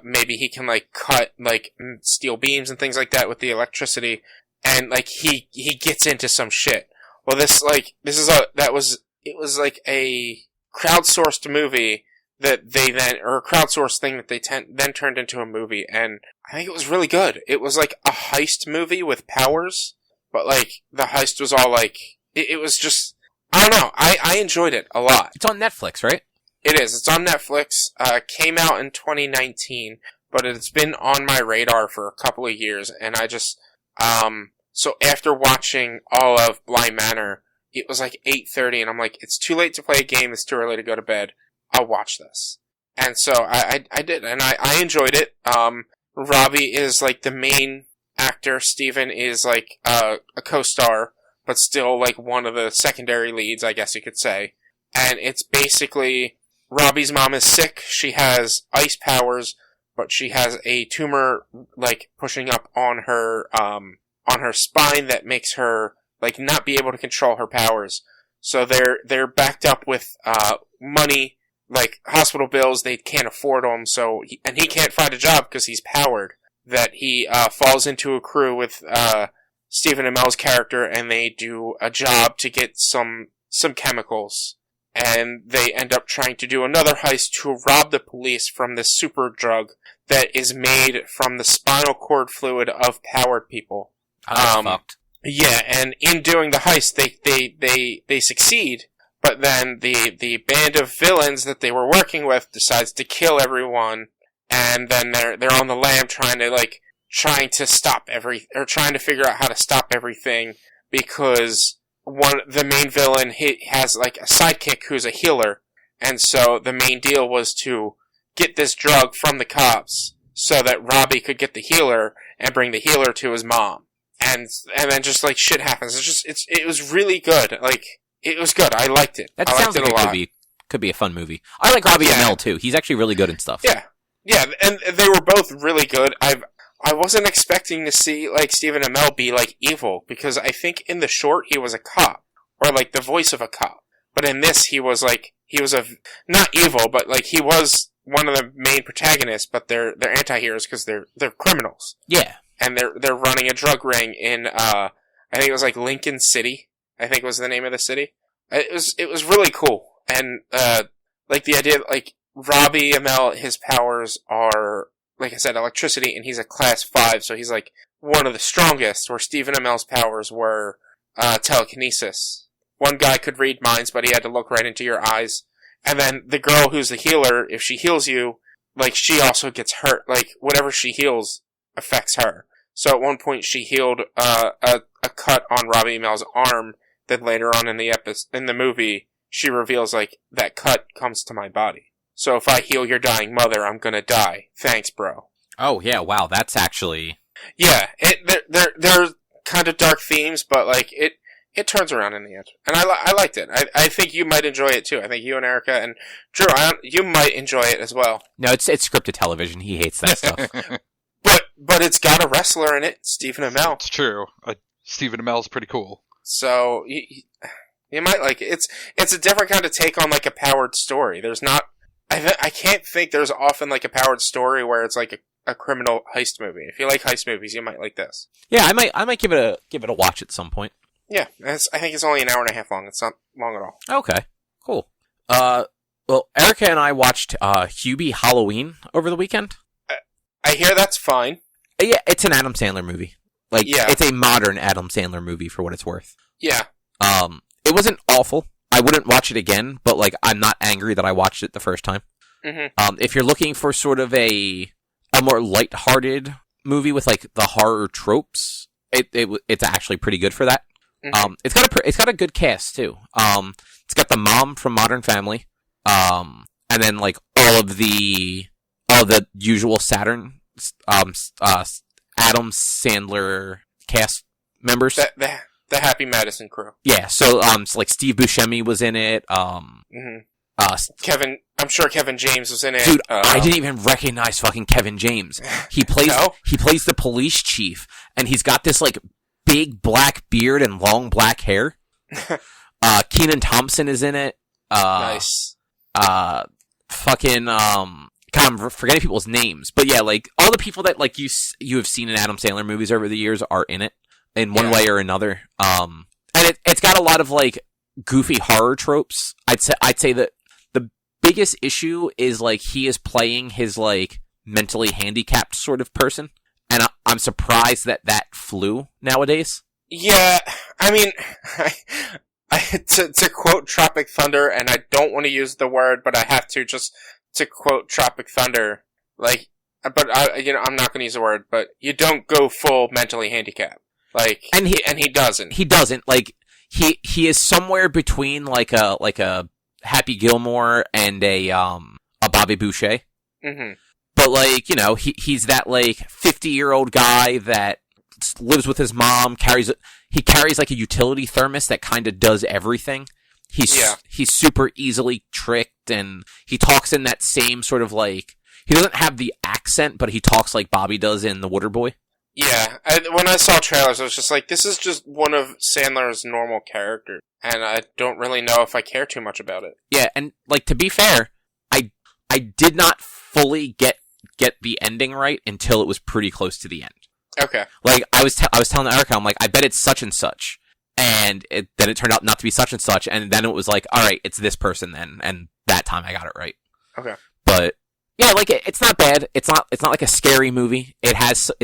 [SPEAKER 2] maybe he can, like, cut, like, steel beams and things like that with the electricity, and, like, he gets into some shit. Well, it was like a crowdsourced movie that or a crowdsourced thing that they then turned into a movie, and I think it was really good. It was like a heist movie with powers, but, like, the heist was all, like, it was just, I don't know. I enjoyed it a lot.
[SPEAKER 1] It's on Netflix, right?
[SPEAKER 2] It is. It's on Netflix. Came out in 2019, but it's been on my radar for a couple of years, and I just, so after watching all of Bly Manor, it was like 8:30, and I'm like, it's too late to play a game, it's too early to go to bed. I'll watch this. And so I did, and I enjoyed it. Robbie is, like, the main actor. Steven is, like, a co-star, but still, like, one of the secondary leads, I guess you could say. And it's basically, Robbie's mom is sick, she has ice powers, but she has a tumor, like, pushing up on her spine that makes her, like, not be able to control her powers. So they're backed up with, money, like, hospital bills, they can't afford them, so, he can't find a job because he's powered. That he, falls into a crew with, Stephen Amell's character, and they do a job to get some chemicals. And they end up trying to do another heist to rob the police from this super drug that is made from the spinal cord fluid of powered people.
[SPEAKER 1] Fucked.
[SPEAKER 2] Yeah, and in doing the heist, they succeed, but then the band of villains that they were working with decides to kill everyone, and then they're on the lam trying to figure out how to stop everything, because the main villain has, like, a sidekick who's a healer, and so the main deal was to get this drug from the cops so that Robbie could get the healer and bring the healer to his mom. And then just, like, shit happens. It was really good. Like, it was good. I liked it.
[SPEAKER 1] That sounds like it could be a fun movie. I like Robbie Amell too. He's actually really good and stuff.
[SPEAKER 2] Yeah, and they were both really good. I wasn't expecting to see, like, Stephen Amell be, like, evil, because I think in the short he was a cop, or, like, the voice of a cop. But in this he was not evil, but, like, he was one of the main protagonists, but they're anti-heroes because they're criminals.
[SPEAKER 1] Yeah.
[SPEAKER 2] And they're running a drug ring in, I think it was, like, Lincoln City, I think was the name of the city. It was really cool. And, like, the idea, like, Robbie Amell, his powers are, like I said, electricity, and he's a class 5, so he's, like, one of the strongest, where Stephen Amell's powers were, telekinesis. One guy could read minds, but he had to look right into your eyes. And then the girl who's the healer, if she heals you, like, she also gets hurt. Like, whatever she heals affects her. So at one point she healed a cut on Robbie Amell's arm that later on in the movie, she reveals, like, that cut comes to my body. So if I heal your dying mother, I'm gonna die. Thanks, bro.
[SPEAKER 1] Oh, yeah, wow, that's actually...
[SPEAKER 2] Yeah, they're kind of dark themes, but, like, it turns around in the end. And I liked it. I think you might enjoy it, too. I think you and Erica and Drew, you might enjoy it as well.
[SPEAKER 1] No, it's scripted television. He hates that stuff.
[SPEAKER 2] But it's got a wrestler in it, Stephen Amell.
[SPEAKER 3] It's true. Stephen Amell's pretty cool.
[SPEAKER 2] So, you might like it. It's a different kind of take on, like, a powered story. There's not... I can't think there's often, like, a powered story where it's, like, a criminal heist movie. If you like heist movies, you might like this.
[SPEAKER 1] Yeah, I might give it a watch at some point.
[SPEAKER 2] Yeah, I think it's only an hour and a half long. It's not long at all.
[SPEAKER 1] Okay, cool. Well, Erica and I watched Hubie Halloween over the weekend.
[SPEAKER 2] I hear that's fine.
[SPEAKER 1] Yeah, it's an Adam Sandler movie. Like,
[SPEAKER 2] yeah.
[SPEAKER 1] It's a modern Adam Sandler movie for what it's worth.
[SPEAKER 2] Yeah.
[SPEAKER 1] It wasn't awful. I wouldn't watch it again, but, like, I'm not angry that I watched it the first time.
[SPEAKER 2] Mm-hmm.
[SPEAKER 1] If you're looking for sort of a more lighthearted movie with, like, the horror tropes, it's actually pretty good for that.
[SPEAKER 2] Mm-hmm.
[SPEAKER 1] It's got a good cast too. It's got the mom from Modern Family, and then like all the usual Saturn, Adam Sandler cast members.
[SPEAKER 2] The Happy Madison crew.
[SPEAKER 1] Yeah. So like Steve Buscemi was in it.
[SPEAKER 2] Mm-hmm. I'm sure Kevin James was in it.
[SPEAKER 1] Dude, I didn't even recognize fucking Kevin James. He plays the police chief, and he's got this like big black beard and long black hair. Kenan Thompson is in it.
[SPEAKER 2] Nice.
[SPEAKER 1] Fucking God, I'm forgetting people's names, but yeah, like all the people that like you have seen in Adam Sandler movies over the years are in it in one way or another. And it's got a lot of like goofy horror tropes. I'd say that the biggest issue is like he is playing his like mentally handicapped sort of person. And I'm surprised that flew nowadays.
[SPEAKER 2] Yeah, I mean, to quote Tropic Thunder, and I don't want to use the word, but I have to quote Tropic Thunder, like, but I'm not going to use the word, but you don't go full mentally handicapped, like, and he doesn't. He doesn't.
[SPEAKER 1] Like, he is somewhere between like a Happy Gilmore and a Bobby Boucher.
[SPEAKER 2] Mm-hmm.
[SPEAKER 1] But, like, you know, he's that, like, 50-year-old guy that lives with his mom, carries, like, a utility thermos that kind of does everything. He's super easily tricked, and he talks in that same sort of, like, he doesn't have the accent, but he talks like Bobby does in The Waterboy.
[SPEAKER 2] Yeah, when I saw trailers, I was just like, this is just one of Sandler's normal characters, and I don't really know if I care too much about it.
[SPEAKER 1] Yeah, and, like, to be fair, I did not fully get the ending right until it was pretty close to the end.
[SPEAKER 2] Okay.
[SPEAKER 1] Like, I was telling Erica, I'm like, I bet it's such and such. And then it turned out not to be such and such, and then it was like, alright, it's this person then, and that time I got it right.
[SPEAKER 2] Okay.
[SPEAKER 1] But, yeah, like, it's not bad. It's not like a scary movie. It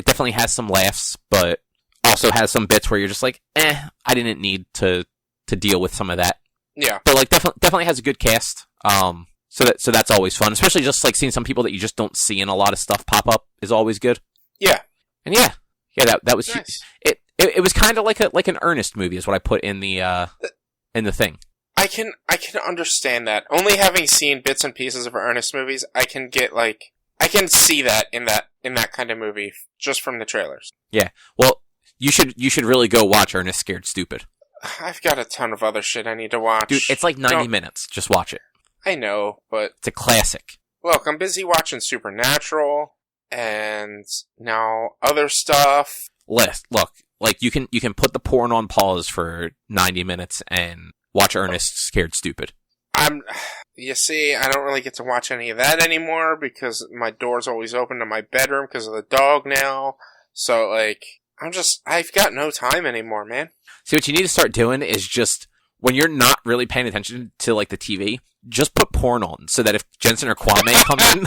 [SPEAKER 1] definitely has some laughs, but also has some bits where you're just like, I didn't need to deal with some of that.
[SPEAKER 2] Yeah.
[SPEAKER 1] But, like, definitely has a good cast. So that's always fun, especially just like seeing some people that you just don't see in a lot of stuff pop up is always good.
[SPEAKER 2] Yeah,
[SPEAKER 1] and yeah, that was
[SPEAKER 2] nice.
[SPEAKER 1] It was kind of like an Ernest movie is what I put in the thing.
[SPEAKER 2] I can understand that. Only having seen bits and pieces of Ernest movies, I can see that in that kind of movie just from the trailers.
[SPEAKER 1] Yeah, well, you should really go watch Ernest Scared Stupid.
[SPEAKER 2] I've got a ton of other shit I need to watch.
[SPEAKER 1] Dude, it's like 90 minutes. Just watch it.
[SPEAKER 2] I know, but...
[SPEAKER 1] It's a classic.
[SPEAKER 2] Look, I'm busy watching Supernatural, and now other stuff.
[SPEAKER 1] Look, like, you can put the porn on pause for 90 minutes and watch Ernest Scared Stupid.
[SPEAKER 2] You see, I don't really get to watch any of that anymore, because my door's always open to my bedroom because of the dog now, so, like, I've got no time anymore, man.
[SPEAKER 1] See, what you need to start doing is just, when you're not really paying attention to, like, the TV... Just put porn on, so that if Jensen or Kwame come in...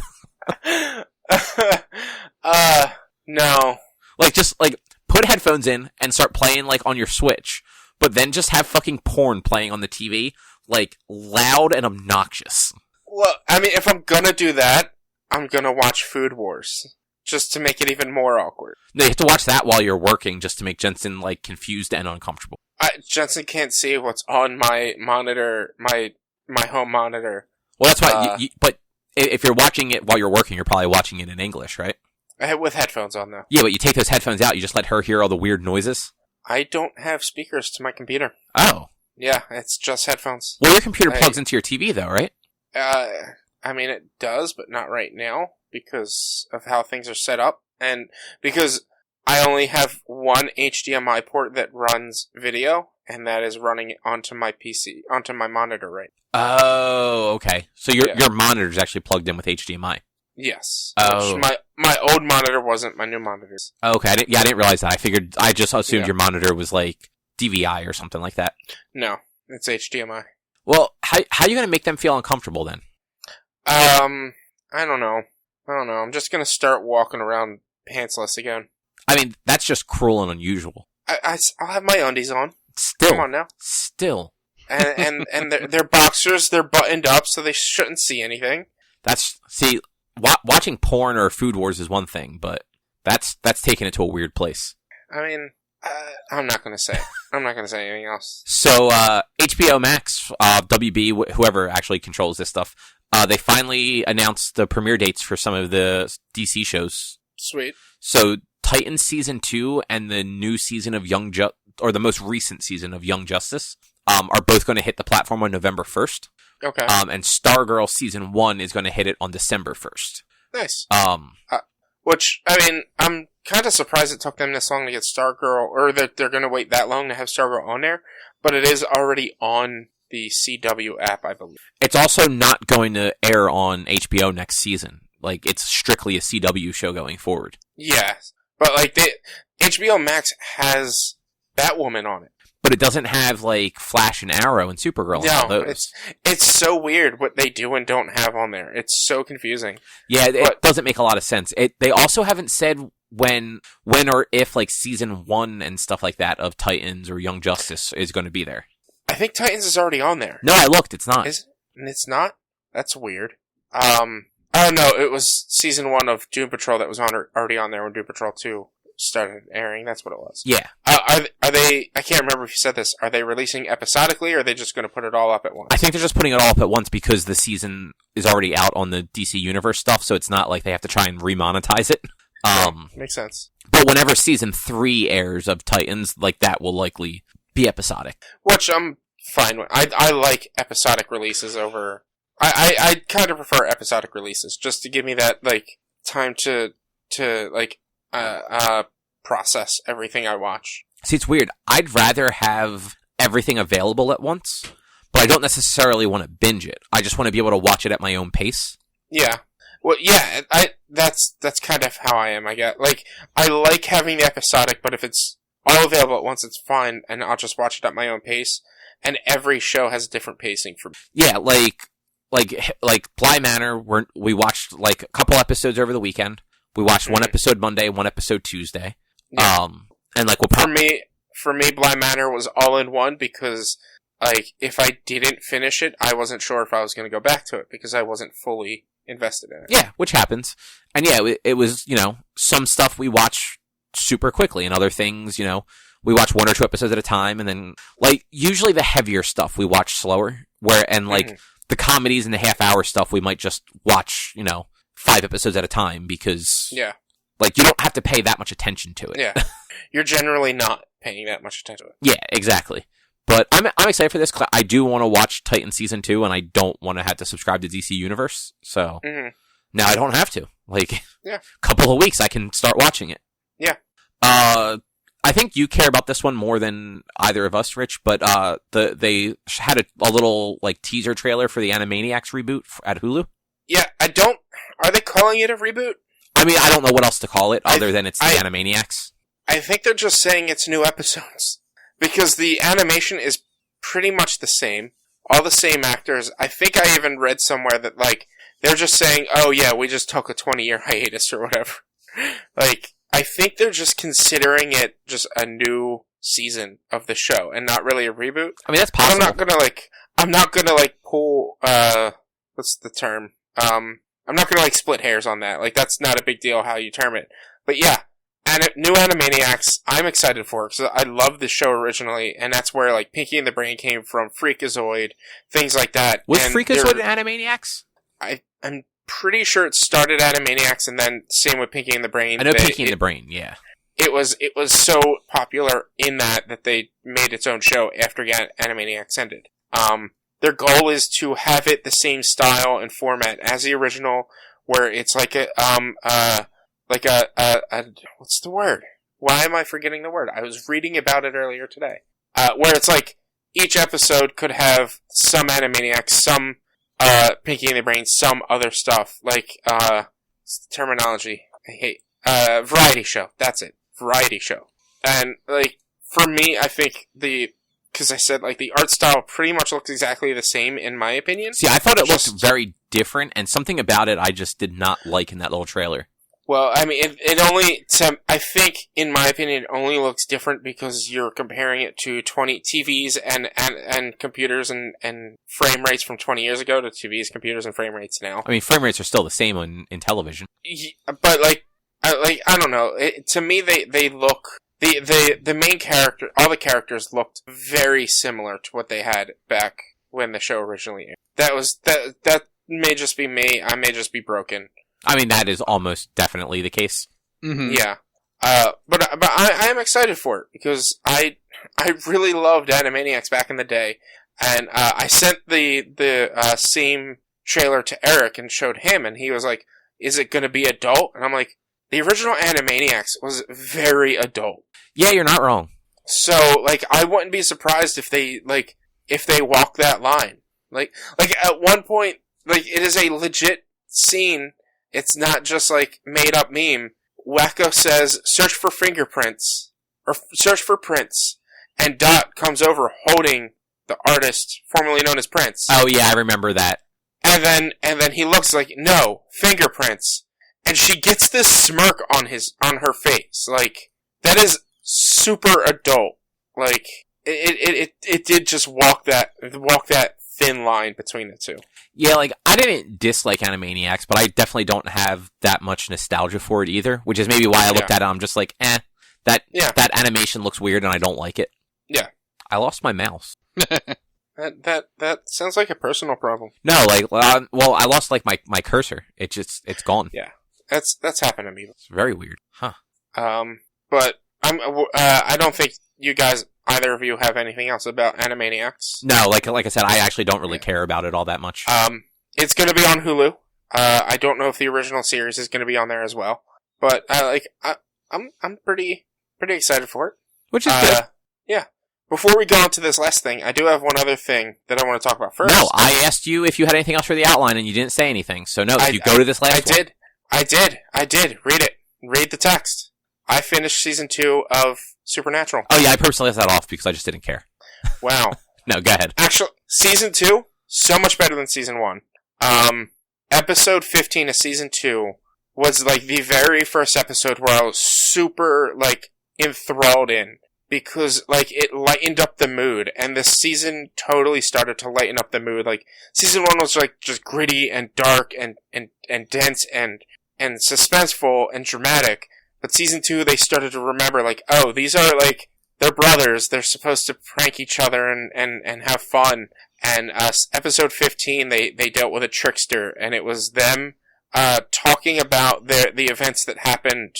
[SPEAKER 2] no.
[SPEAKER 1] Like, just, like, put headphones in and start playing, like, on your Switch. But then just have fucking porn playing on the TV, like, loud and obnoxious.
[SPEAKER 2] Well, I mean, if I'm gonna do that, I'm gonna watch Food Wars. Just to make it even more awkward.
[SPEAKER 1] No, you have to watch that while you're working just to make Jensen, like, confused and uncomfortable.
[SPEAKER 2] Jensen can't see what's on my monitor, my home monitor.
[SPEAKER 1] Well, that's why, but if you're watching it while you're working, you're probably watching it in English, right?
[SPEAKER 2] With headphones on, though.
[SPEAKER 1] Yeah, but you take those headphones out, you just let her hear all the weird noises?
[SPEAKER 2] I don't have speakers to my computer.
[SPEAKER 1] Oh.
[SPEAKER 2] Yeah, it's just headphones.
[SPEAKER 1] Well, your computer plugs into your TV, though, right?
[SPEAKER 2] I mean, it does, but not right now, because of how things are set up, and because I only have one HDMI port that runs video, and that is running onto my PC, onto my monitor right now.
[SPEAKER 1] Oh, okay. So your monitor's actually plugged in with HDMI?
[SPEAKER 2] Yes.
[SPEAKER 1] Oh.
[SPEAKER 2] Which my old monitor wasn't, my new monitor's.
[SPEAKER 1] Okay, I didn't realize that. I just assumed your monitor was like DVI or something like that.
[SPEAKER 2] No, it's HDMI.
[SPEAKER 1] Well, how are you going to make them feel uncomfortable then?
[SPEAKER 2] I don't know. I'm just gonna start walking around pantsless again.
[SPEAKER 1] I mean, that's just cruel and unusual.
[SPEAKER 2] I'll have my undies on.
[SPEAKER 1] Still.
[SPEAKER 2] Come on now.
[SPEAKER 1] Still.
[SPEAKER 2] And they're boxers, they're buttoned up, so they shouldn't see anything.
[SPEAKER 1] Watching porn or Food Wars is one thing, but that's taking it to a weird place.
[SPEAKER 2] I mean, I'm not gonna say. I'm not gonna say anything else.
[SPEAKER 1] So, HBO Max, WB, whoever actually controls this stuff, they finally announced the premiere dates for some of the DC shows.
[SPEAKER 2] Sweet.
[SPEAKER 1] So, Titans Season 2 and the new season of or the most recent season of Young Justice, are both going to hit the platform on November 1st.
[SPEAKER 2] Okay.
[SPEAKER 1] And Stargirl Season 1 is going to hit it on December 1st.
[SPEAKER 2] Nice. Which, I mean, I'm kind of surprised it took them this long to get Stargirl, or that they're going to wait that long to have Stargirl on there, but it is already on the CW app, I believe.
[SPEAKER 1] It's also not going to air on HBO next season. Like, it's strictly a CW show going forward.
[SPEAKER 2] Yeah, but like, HBO Max has Batwoman on it.
[SPEAKER 1] But it doesn't have, like, Flash and Arrow and Supergirl and all those.
[SPEAKER 2] It's so weird what they do and don't have on there. It's so confusing.
[SPEAKER 1] Yeah, it doesn't make a lot of sense. They also haven't said when or if, like, Season 1 and stuff like that of Titans or Young Justice is going to be there.
[SPEAKER 2] I think Titans is already on there.
[SPEAKER 1] No, I looked. It's not.
[SPEAKER 2] It's not? That's weird. Oh no, it was Season 1 of Doom Patrol that was already on there when Doom Patrol 2 started airing. That's what it was.
[SPEAKER 1] Yeah.
[SPEAKER 2] Are they, I can't remember if you said this, are they releasing episodically, or are they just going to put it all up at once?
[SPEAKER 1] I think they're just putting it all up at once because the season is already out on the DC Universe stuff, so it's not like they have to try and remonetize it.
[SPEAKER 2] Makes sense.
[SPEAKER 1] But whenever Season 3 airs of Titans, like, that will likely be episodic.
[SPEAKER 2] Which I'm fine with. I like episodic releases over... I kind of prefer episodic releases, just to give me that, like, time to process everything I watch.
[SPEAKER 1] See, it's weird. I'd rather have everything available at once, but I don't necessarily want to binge it. I just want to be able to watch it at my own pace.
[SPEAKER 2] Yeah. Well, yeah, that's kind of how I am, I guess. Like, I like having the episodic, but if it's all available at once, it's fine, and I'll just watch it at my own pace. And every show has different pacing for me.
[SPEAKER 1] Yeah, like Bly Manor, we watched, like, a couple episodes over the weekend. We watched one episode Monday, one episode Tuesday.
[SPEAKER 2] Yeah.
[SPEAKER 1] And, like,
[SPEAKER 2] for me, Bly Manor was all in one because, like, if I didn't finish it, I wasn't sure if I was going to go back to it because I wasn't fully invested in it.
[SPEAKER 1] Yeah, which happens. And yeah, it was, some stuff we watch super quickly and other things, we watch 1 or 2 episodes at a time, and then, like, usually the heavier stuff we watch slower, the comedies and the half-hour stuff we might just watch, 5 episodes at a time, because, like, you don't have to pay that much attention to it.
[SPEAKER 2] Yeah. You're generally not paying that much attention to it.
[SPEAKER 1] Yeah, exactly. But I'm excited for this, because I do want to watch Titan Season 2, and I don't want to have to subscribe to DC Universe, so now I don't have to. Like, a couple of weeks, I can start watching it.
[SPEAKER 2] Yeah.
[SPEAKER 1] I think you care about this one more than either of us, Rich, but they had a little, like, teaser trailer for the Animaniacs reboot at Hulu.
[SPEAKER 2] Yeah, are they calling it a reboot?
[SPEAKER 1] I mean, I don't know what else to call it other than it's the Animaniacs.
[SPEAKER 2] I think they're just saying it's new episodes. Because the animation is pretty much the same. All the same actors. I think I even read somewhere that, like, they're just saying, oh yeah, we just took a 20-year hiatus or whatever. Like, I think they're just considering it just a new season of the show and not really a reboot.
[SPEAKER 1] I mean, that's possible.
[SPEAKER 2] I'm not gonna pull, what's the term? I'm not gonna, like, split hairs on that. Like, that's not a big deal how you term it. But yeah, new Animaniacs, I'm excited for, because I love the show originally, and that's where, like, Pinky and the Brain came from, Freakazoid, things like that.
[SPEAKER 1] Was Freakazoid an Animaniacs?
[SPEAKER 2] I'm pretty sure it started Animaniacs, and then same with Pinky and the Brain.
[SPEAKER 1] I know Pinky and the Brain, yeah.
[SPEAKER 2] It was so popular in that they made its own show after Animaniacs ended. Their goal is to have it the same style and format as the original, where it's like what's the word? Why am I forgetting the word? I was reading about it earlier today. Where it's like each episode could have some Animaniacs, some Pinky and the Brain, some other stuff, like terminology I hate. Variety show. That's it. Variety show. And like for me, I think because I said, like, the art style pretty much looks exactly the same, in my opinion.
[SPEAKER 1] See, I thought it looked very different, and something about it I just did not like in that little trailer.
[SPEAKER 2] Well, I mean, it only, I think, in my opinion, it only looks different because you're comparing it to 20 TVs and computers and frame rates from 20 years ago to TVs, computers, and frame rates now.
[SPEAKER 1] I mean, frame rates are still the same in television.
[SPEAKER 2] But, I don't know. To me, they look... The main character, all the characters looked very similar to what they had back when the show originally aired. That may just be me. I may just be broken.
[SPEAKER 1] I mean, that is almost definitely the case.
[SPEAKER 2] Mm-hmm. Yeah. But I am excited for it because I really loved Animaniacs back in the day, and I sent the same trailer to Eric and showed him, and he was like, "Is it going to be adult?" And I'm like, "The original Animaniacs was very adult."
[SPEAKER 1] Yeah, you're not wrong.
[SPEAKER 2] So, like, I wouldn't be surprised if they walk that line. Like at one point, like, it is a legit scene. It's not just, like, made up meme. Wacko says, search for fingerprints, or search for Prince, and Dot comes over holding the artist formerly known as Prince.
[SPEAKER 1] Oh yeah, I remember that.
[SPEAKER 2] And then he looks like, no, fingerprints. And she gets this smirk on her face. Like, that is super adult. Like, it did just walk that thin line between the two.
[SPEAKER 1] Yeah, like, I didn't dislike Animaniacs, but I definitely don't have that much nostalgia for it either, which is maybe why I looked at it, I'm just like, that animation looks weird and I don't like it.
[SPEAKER 2] Yeah.
[SPEAKER 1] I lost my mouse.
[SPEAKER 2] That sounds like a personal problem.
[SPEAKER 1] No, like, well, I lost, like, my cursor. It's gone.
[SPEAKER 2] Yeah. That's happened to me.
[SPEAKER 1] It's very weird. Huh.
[SPEAKER 2] But I don't think you guys, either of you, have anything else about Animaniacs.
[SPEAKER 1] No, like I said, I actually don't really care about it all that much.
[SPEAKER 2] It's gonna be on Hulu. I don't know if the original series is gonna be on there as well. But, I'm pretty excited for it.
[SPEAKER 1] Which is good.
[SPEAKER 2] Yeah. Before we go on to this last thing, I do have one other thing that I want to talk about first.
[SPEAKER 1] No, I asked you if you had anything else for the outline, and you didn't say anything. So no, if you go to this last one.
[SPEAKER 2] I did. Read it. Read the text. I finished season 2 of Supernatural.
[SPEAKER 1] Oh yeah, I purposely left that off because I just didn't care.
[SPEAKER 2] Wow.
[SPEAKER 1] No, go ahead.
[SPEAKER 2] Actually, season 2, so much better than season 1. Episode 15 of season 2 was, like, the very first episode where I was super, like, enthralled in. Because, like, it lightened up the mood, and this season totally started to lighten up the mood. Like, season 1 was, like, just gritty and dark and dense and suspenseful and dramatic. But season 2, they started to remember, like, oh, these are, like, they're brothers. They're supposed to prank each other and have fun. And, episode 15, they dealt with a trickster, and it was them, talking about the events that happened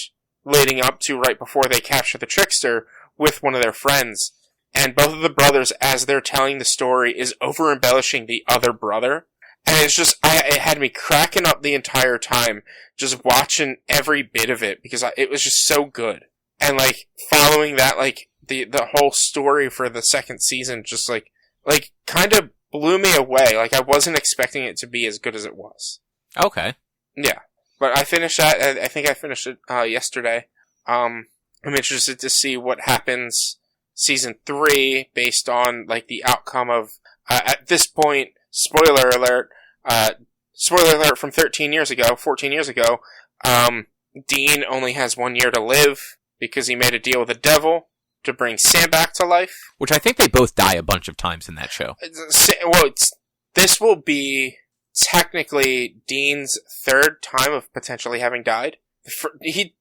[SPEAKER 2] leading up to right before they captured the trickster with one of their friends. And both of the brothers, as they're telling the story, is over-embellishing the other brother. And it's just, it had me cracking up the entire time, just watching every bit of it, because it was just so good. And, like, following that, like, the whole story for the second season just, like, kind of blew me away. Like, I wasn't expecting it to be as good as it was.
[SPEAKER 1] Okay.
[SPEAKER 2] Yeah. But I finished that, I think I finished it, yesterday. I'm interested to see what happens season 3 based on, like, the outcome of, at this point, spoiler alert from 14 years ago, Dean only has 1 year to live because he made a deal with the devil to bring Sam back to life.
[SPEAKER 1] Which I think they both die a bunch of times in that show.
[SPEAKER 2] Well, this will be technically Dean's third time of potentially having died. He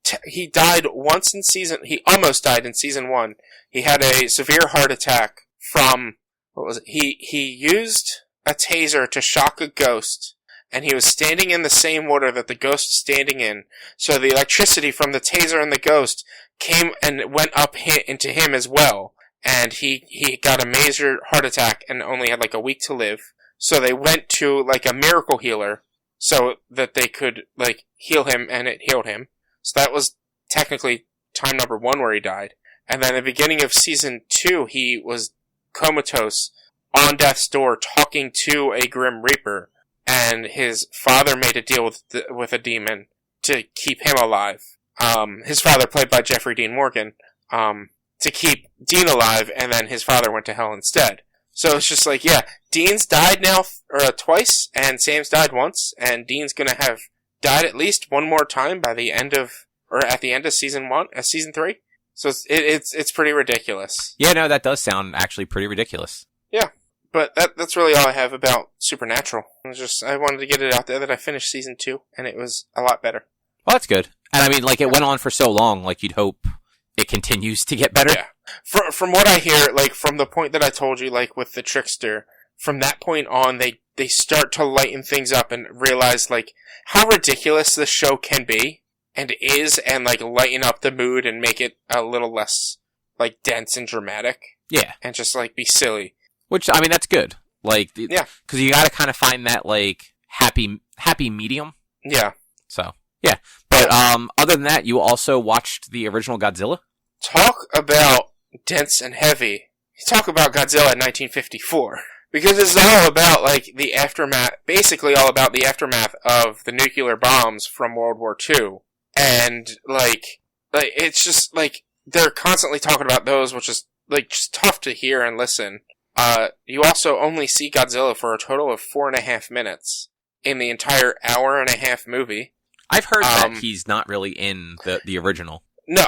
[SPEAKER 2] died once in he almost died in season 1. He had a severe heart attack from, what was it? He used a taser to shock a ghost, and he was standing in the same water that the ghost was standing in, so the electricity from the taser and the ghost came and went up into him as well, and he got a major heart attack and only had like a week to live, so they went to like a miracle healer so that they could like heal him, and it healed him. So that was technically time number 1 where he died. And then at the beginning of season 2, he was comatose on death's door talking to a Grim Reaper, and his father made a deal with a demon to keep him alive. His father, played by Jeffrey Dean Morgan, to keep Dean alive, and then his father went to hell instead. So it's just like, yeah, Dean's died now twice, and Sam's died once, and Dean's gonna have died at least one more time by the end of, or at the end of season 3. So it's pretty ridiculous.
[SPEAKER 1] Yeah, no, that does sound actually pretty ridiculous.
[SPEAKER 2] Yeah, but that's really all I have about Supernatural. I wanted to get it out there that I finished season 2, and it was a lot better.
[SPEAKER 1] Well, that's good. And I mean, like, it went on for so long, like, you'd hope it continues to get better.
[SPEAKER 2] Yeah. From what I hear, like, from the point that I told you, like, with the Trickster, from that point on, they start to lighten things up and realize, like, how ridiculous this show can be, and is, and, like, lighten up the mood and make it a little less, like, dense and dramatic.
[SPEAKER 1] Yeah.
[SPEAKER 2] And just, like, be silly.
[SPEAKER 1] Which, I mean, that's good. Like,
[SPEAKER 2] yeah.
[SPEAKER 1] Because you gotta kind of find that, like, happy medium.
[SPEAKER 2] Yeah.
[SPEAKER 1] So, yeah. But, other than that, you also watched the original Godzilla?
[SPEAKER 2] Talk about dense and heavy. Talk about Godzilla in 1954. Because it's all about, like, the aftermath, basically all about the aftermath of the nuclear bombs from World War II. And, like, it's just, like, they're constantly talking about those, which is, like, just tough to hear and listen. You also only see Godzilla for a total of 4.5 minutes in the entire hour-and-a-half movie.
[SPEAKER 1] I've heard that he's not really in the original.
[SPEAKER 2] No,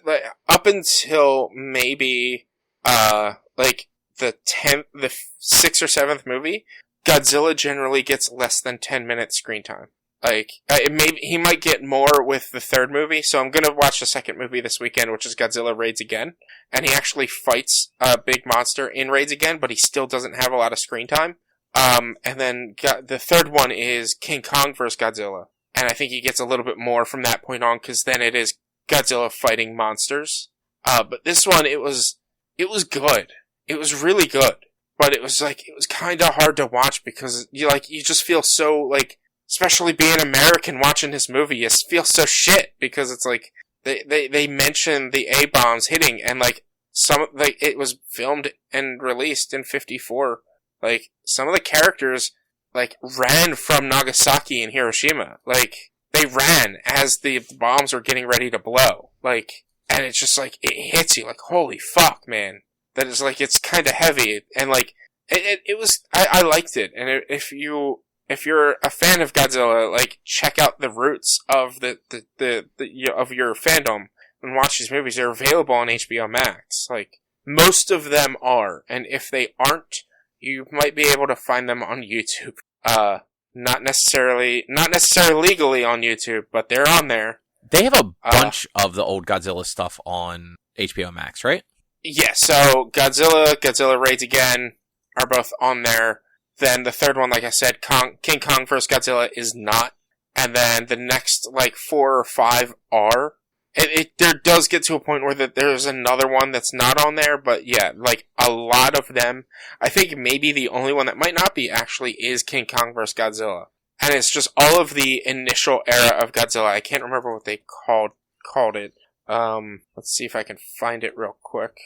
[SPEAKER 2] like, up until maybe, like, the 6th or 7th movie, Godzilla generally gets less than 10 minutes screen time. Like, he might get more with the 3rd movie, so I'm gonna watch the 2nd movie this weekend, which is Godzilla Raids Again, and he actually fights a big monster in Raids Again, but he still doesn't have a lot of screen time. And then the 3rd one is King Kong vs. Godzilla, and I think he gets a little bit more from that point on, because then it is Godzilla fighting monsters. But this one, it was good. It was really good. But it was kinda hard to watch because you just feel so, like, especially being American watching this movie, you feel so shit because it's like, they mention the A-bombs hitting and like, it was filmed and released in 54. Like, some of the characters, like, ran from Nagasaki and Hiroshima. Like, they ran as the bombs were getting ready to blow. Like, and it's just like, it hits you like, holy fuck, man. That is like, it's kinda heavy. And like, it was, I liked it. And if you're a fan of Godzilla, like, check out the roots of of your fandom and watch these movies. They're available on HBO Max. Like, most of them are. And if they aren't, you might be able to find them on YouTube. Not necessarily legally on YouTube, but they're on there.
[SPEAKER 1] They have a bunch of the old Godzilla stuff on HBO Max, right?
[SPEAKER 2] Yeah, so Godzilla Raids Again are both on there. Then the 3rd one, like I said, King Kong vs. Godzilla is not. And then the next, like, 4 or 5 are. There does get to a point where there's another one that's not on there, but yeah, like, a lot of them. I think maybe the only one that might not be actually is King Kong vs. Godzilla. And it's just all of the initial era of Godzilla. I can't remember what they called it. Let's see if I can find it real quick.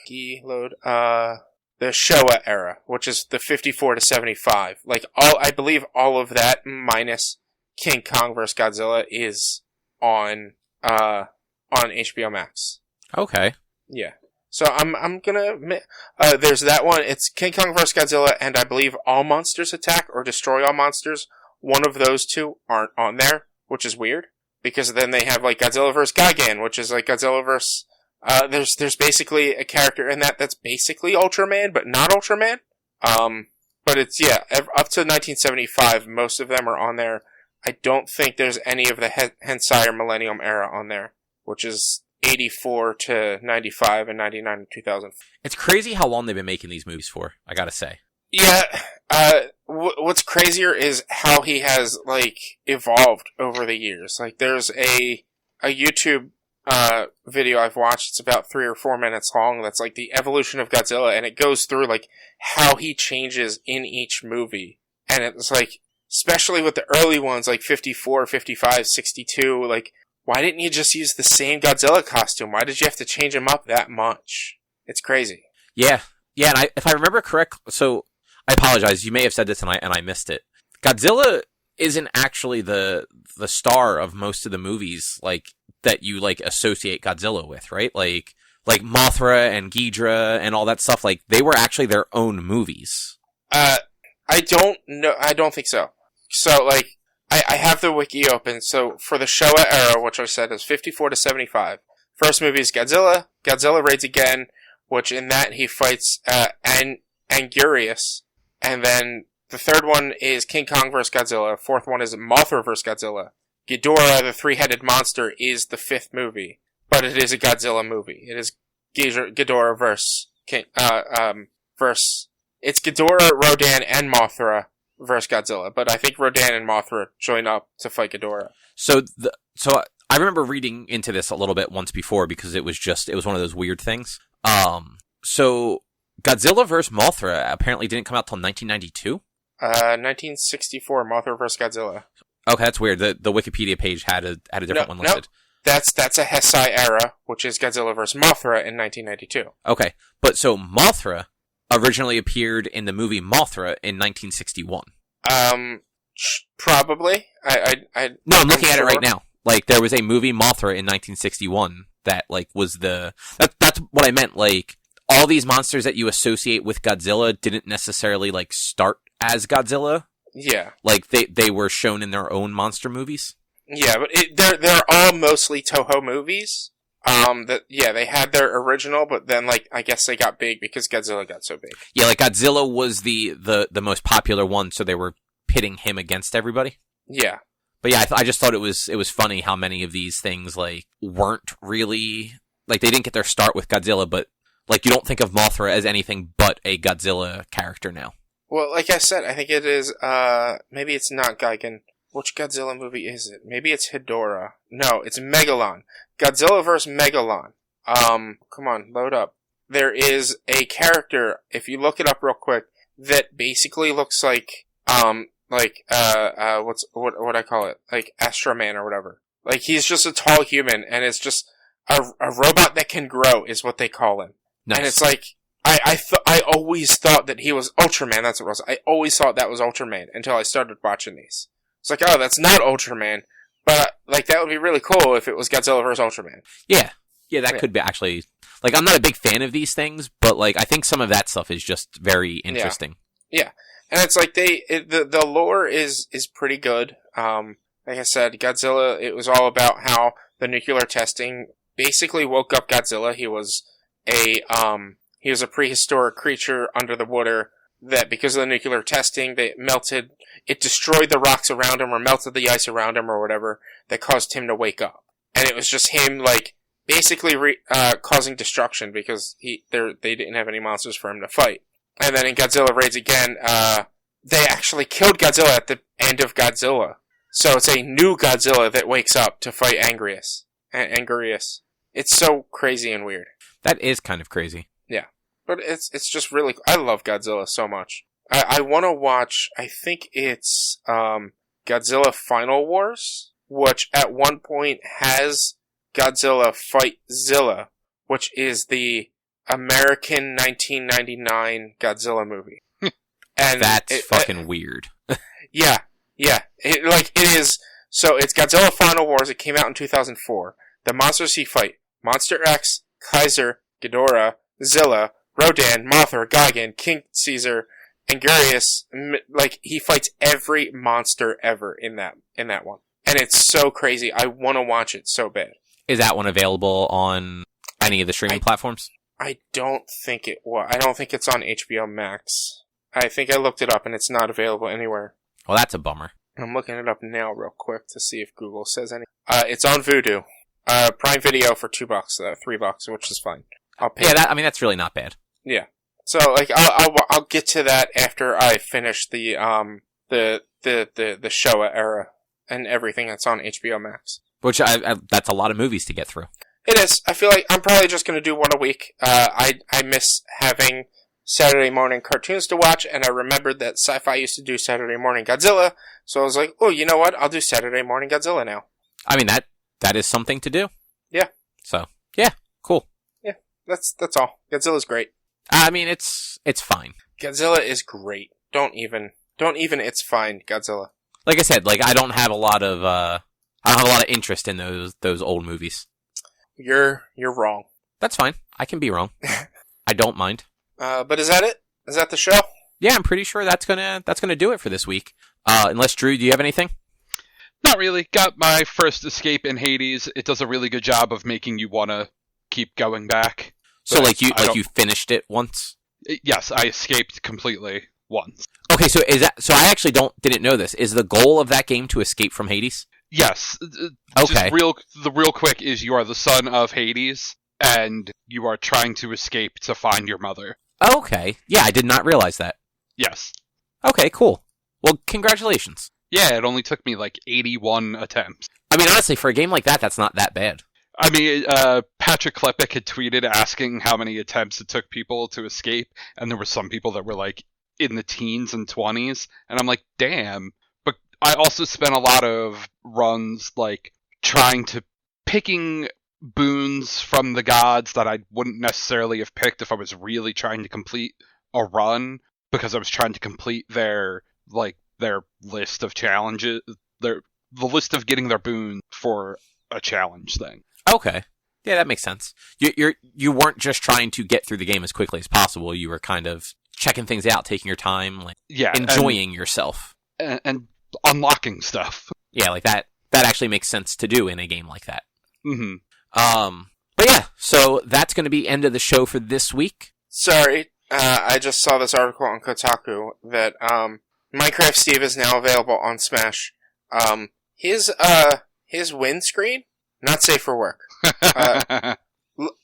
[SPEAKER 2] Load. The Showa era, which is the 54 to 75. Like, I believe all of that minus King Kong vs. Godzilla is on HBO Max.
[SPEAKER 1] Okay.
[SPEAKER 2] Yeah. So I'm gonna, there's that one. It's King Kong vs. Godzilla, and I believe All Monsters Attack or Destroy All Monsters. One of those two aren't on there, which is weird. Because then they have, like, Godzilla vs. Gigan, which is, like, Godzilla vs. There's basically a character in that's basically Ultraman, but not Ultraman. But it's, up to 1975, most of them are on there. I don't think there's any of the Heisei or Millennium era on there, which is 84 to 95 and 99 to 2000.
[SPEAKER 1] It's crazy how long they've been making these movies for, I gotta say.
[SPEAKER 2] Yeah, what's crazier is how he has, like, evolved over the years. Like, there's a YouTube video I've watched. It's about 3 or 4 minutes long. That's like the evolution of Godzilla, and it goes through like how he changes in each movie. And it's like, especially with the early ones, like 54, 55, 62, like, why didn't you just use the same Godzilla costume? Why did you have to change him up that much? It's crazy.
[SPEAKER 1] Yeah, and if I remember correct, so I apologize. You may have said this and I missed it. Godzilla isn't actually the star of most of the movies, like, that you, like, associate Godzilla with, right? Like Mothra and Ghidorah and all that stuff, like, they were actually their own movies.
[SPEAKER 2] I don't know. I don't think so. So, like, I have the wiki open. So, for the Showa era, which I said is 54 to 75, first movie is Godzilla. Godzilla raids again, which in that he fights Angurius. And then the third one is King Kong vs. Godzilla. Fourth one is Mothra vs. Godzilla. Ghidorah, the three-headed monster, is the fifth movie, but it is a Godzilla movie. It is Ghidorah versus it's Ghidorah, Rodan, and Mothra versus Godzilla, but I think Rodan and Mothra join up to fight Ghidorah.
[SPEAKER 1] So I remember reading into this a little bit once before because it was one of those weird things. So Godzilla vs. Mothra apparently didn't come out till 1992?
[SPEAKER 2] 1964, Mothra vs. Godzilla.
[SPEAKER 1] Okay, that's weird. The Wikipedia page had a different one listed.
[SPEAKER 2] No, that's a Heisei era, which is Godzilla vs. Mothra in 1992.
[SPEAKER 1] Okay, but so Mothra originally appeared in the movie Mothra in 1961.
[SPEAKER 2] Probably.
[SPEAKER 1] No, I'm looking at it right now. Like, there was a movie Mothra in 1961 that, like, was that's what I meant. Like, all these monsters that you associate with Godzilla didn't necessarily, like, start as Godzilla.
[SPEAKER 2] Yeah.
[SPEAKER 1] Like, they were shown in their own monster movies.
[SPEAKER 2] Yeah, but they're all mostly Toho movies. They had their original, but then, like, I guess they got big because Godzilla got so big.
[SPEAKER 1] Yeah, like, Godzilla was the most popular one, so they were pitting him against everybody.
[SPEAKER 2] Yeah.
[SPEAKER 1] But yeah, I just thought it was funny how many of these things, like, weren't really, like, they didn't get their start with Godzilla, but, like, you don't think of Mothra as anything but a Godzilla character now.
[SPEAKER 2] Well, like I said, I think it is, maybe it's not Gigan. Which Godzilla movie is it? Maybe it's Hedorah. No, it's Megalon. Godzilla vs. Megalon. Come on, load up. There is a character, if you look it up real quick, that basically looks like, what I call it? Like Astro Man or whatever. Like, he's just a tall human, and it's just a robot that can grow is what they call him. Nice. And it's like, I always thought that he was Ultraman, that's what it was. I always thought that was Ultraman until I started watching these. It's like, oh, that's not Ultraman. But, like, that would be really cool if it was Godzilla vs. Ultraman.
[SPEAKER 1] Yeah, that could be actually, like, I'm not a big fan of these things, but, like, I think some of that stuff is just very interesting.
[SPEAKER 2] Yeah. And it's like the lore is pretty good. Like I said, Godzilla, it was all about how the nuclear testing basically woke up Godzilla. He was a prehistoric creature under the water that, because of the nuclear testing, it destroyed the rocks around him or melted the ice around him or whatever that caused him to wake up. And it was just him, like, basically causing destruction because they didn't have any monsters for him to fight. And then in Godzilla Raids Again, they actually killed Godzilla at the end of Godzilla. So it's a new Godzilla that wakes up to fight Angurius. It's so crazy and weird.
[SPEAKER 1] That is kind of crazy.
[SPEAKER 2] Yeah. But it's just really, I love Godzilla so much. I want to watch, I think it's Godzilla Final Wars, which at one point has Godzilla fight Zilla, which is the American 1999 Godzilla movie.
[SPEAKER 1] And that's fucking weird.
[SPEAKER 2] Yeah. It is. So it's Godzilla Final Wars. It came out in 2004. The monsters he fight: Monster X, Kaiser, Ghidorah, Zilla, Rodan, Mothra, Gigan, King Caesar, Angurius. Like, he fights every monster ever in that one, and it's so crazy. I want to watch it so bad.
[SPEAKER 1] Is that one available on any of the streaming platforms?
[SPEAKER 2] I don't think it was. I don't think it's on HBO Max. I think I looked it up and it's not available anywhere.
[SPEAKER 1] Well, that's a bummer.
[SPEAKER 2] I'm looking it up now real quick to see if Google says anything. It's on Vudu. Prime Video for $2, $3, which is fine. I'll pay.
[SPEAKER 1] Yeah, that's really not bad.
[SPEAKER 2] Yeah. So, like, I'll get to that after I finish the Showa era and everything that's on HBO Max.
[SPEAKER 1] Which, that's a lot of movies to get through.
[SPEAKER 2] It is. I feel like I'm probably just going to do one a week. I miss having Saturday morning cartoons to watch, and I remembered that Sci-Fi used to do Saturday morning Godzilla, so I was like, oh, you know what? I'll do Saturday morning Godzilla now.
[SPEAKER 1] I mean, that is something to do.
[SPEAKER 2] Yeah.
[SPEAKER 1] So, yeah, cool.
[SPEAKER 2] Yeah, that's all. Godzilla's great.
[SPEAKER 1] I mean, it's fine.
[SPEAKER 2] Godzilla is great. Don't even it's fine, Godzilla.
[SPEAKER 1] Like I said, like I don't have a lot of interest in those old movies.
[SPEAKER 2] You're wrong.
[SPEAKER 1] That's fine. I can be wrong. I don't mind.
[SPEAKER 2] But is that it? Is that the show?
[SPEAKER 1] Yeah, I'm pretty sure that's gonna do it for this week. Unless Drew, do you have anything?
[SPEAKER 3] Not really. Got my first escape in Hades. It does a really good job of making you want to keep going back.
[SPEAKER 1] So you finished it once?
[SPEAKER 3] Yes, I escaped completely once.
[SPEAKER 1] Okay, so I actually didn't know this. Is the goal of that game to escape from Hades?
[SPEAKER 3] Yes.
[SPEAKER 1] Okay.
[SPEAKER 3] The real quick is you are the son of Hades, and you are trying to escape to find your mother.
[SPEAKER 1] Okay. Yeah, I did not realize that.
[SPEAKER 3] Yes.
[SPEAKER 1] Okay, cool. Well, congratulations.
[SPEAKER 3] Yeah, it only took me like 81 attempts.
[SPEAKER 1] I mean, honestly, for a game like that, that's not that bad.
[SPEAKER 3] I mean, Patrick Klepek had tweeted asking how many attempts it took people to escape, and there were some people that were like in the teens and 20s, and I'm like, damn. But I also spent a lot of runs like picking boons from the gods that I wouldn't necessarily have picked if I was really trying to complete a run, because I was trying to complete their list of challenges, the list of getting their boon for a challenge thing.
[SPEAKER 1] Okay. Yeah, that makes sense. You weren't just trying to get through the game as quickly as possible. You were kind of checking things out, taking your time, enjoying yourself.
[SPEAKER 3] And unlocking stuff.
[SPEAKER 1] Yeah, like that actually makes sense to do in a game like that.
[SPEAKER 3] Mm-hmm.
[SPEAKER 1] But yeah, so that's going to be end of the show for this week.
[SPEAKER 2] Sorry, I just saw this article on Kotaku that Minecraft Steve is now available on Smash. His windscreen, not safe for work.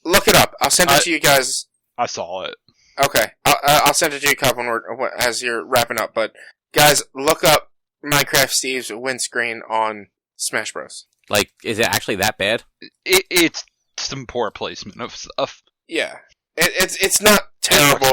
[SPEAKER 2] Look it up. I'll send it to you guys.
[SPEAKER 3] I saw it.
[SPEAKER 2] Okay, I'll send it to you, Cup, as you're wrapping up. But guys, look up Minecraft Steve's windscreen on Smash Bros.
[SPEAKER 1] Like, is it actually that bad?
[SPEAKER 3] It's some poor placement of stuff.
[SPEAKER 2] Yeah, it's not terrible.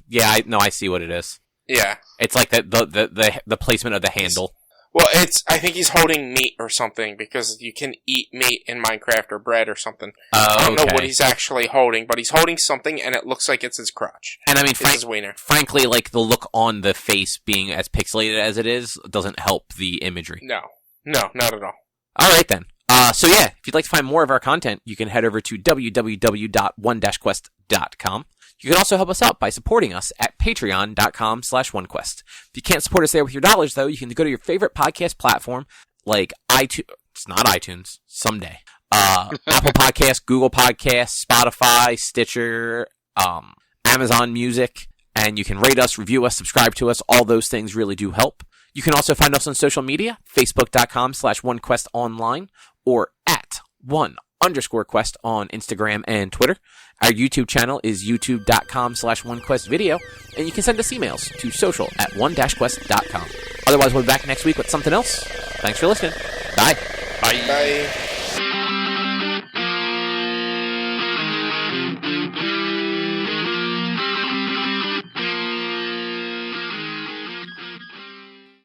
[SPEAKER 1] Yeah, I see what it is.
[SPEAKER 2] Yeah,
[SPEAKER 1] it's like the placement of the handle.
[SPEAKER 2] Well, I think he's holding meat or something, because you can eat meat in Minecraft or bread or something. I don't know what he's actually holding, but he's holding something, and it looks like it's his crotch.
[SPEAKER 1] And I mean,
[SPEAKER 2] his wiener.
[SPEAKER 1] Frankly, like, the look on the face being as pixelated as it is doesn't help the imagery.
[SPEAKER 2] No, not at all.
[SPEAKER 1] Alright then. So yeah, if you'd like to find more of our content, you can head over to www.one-quest.com. You can also help us out by supporting us at patreon.com/onequest. If you can't support us there with your dollars, though, you can go to your favorite podcast platform, like iTunes. It's not iTunes. Someday. Apple Podcasts, Google Podcasts, Spotify, Stitcher, Amazon Music, and you can rate us, review us, subscribe to us. All those things really do help. You can also find us on social media, facebook.com/onequestonline, or at @1_quest on Instagram and Twitter. Our YouTube channel is youtube.com/onequestvideo, and you can send us emails to social@one-quest.com. Otherwise, we'll be back next week with something else. Thanks for listening. Bye.
[SPEAKER 3] Bye.
[SPEAKER 2] Bye.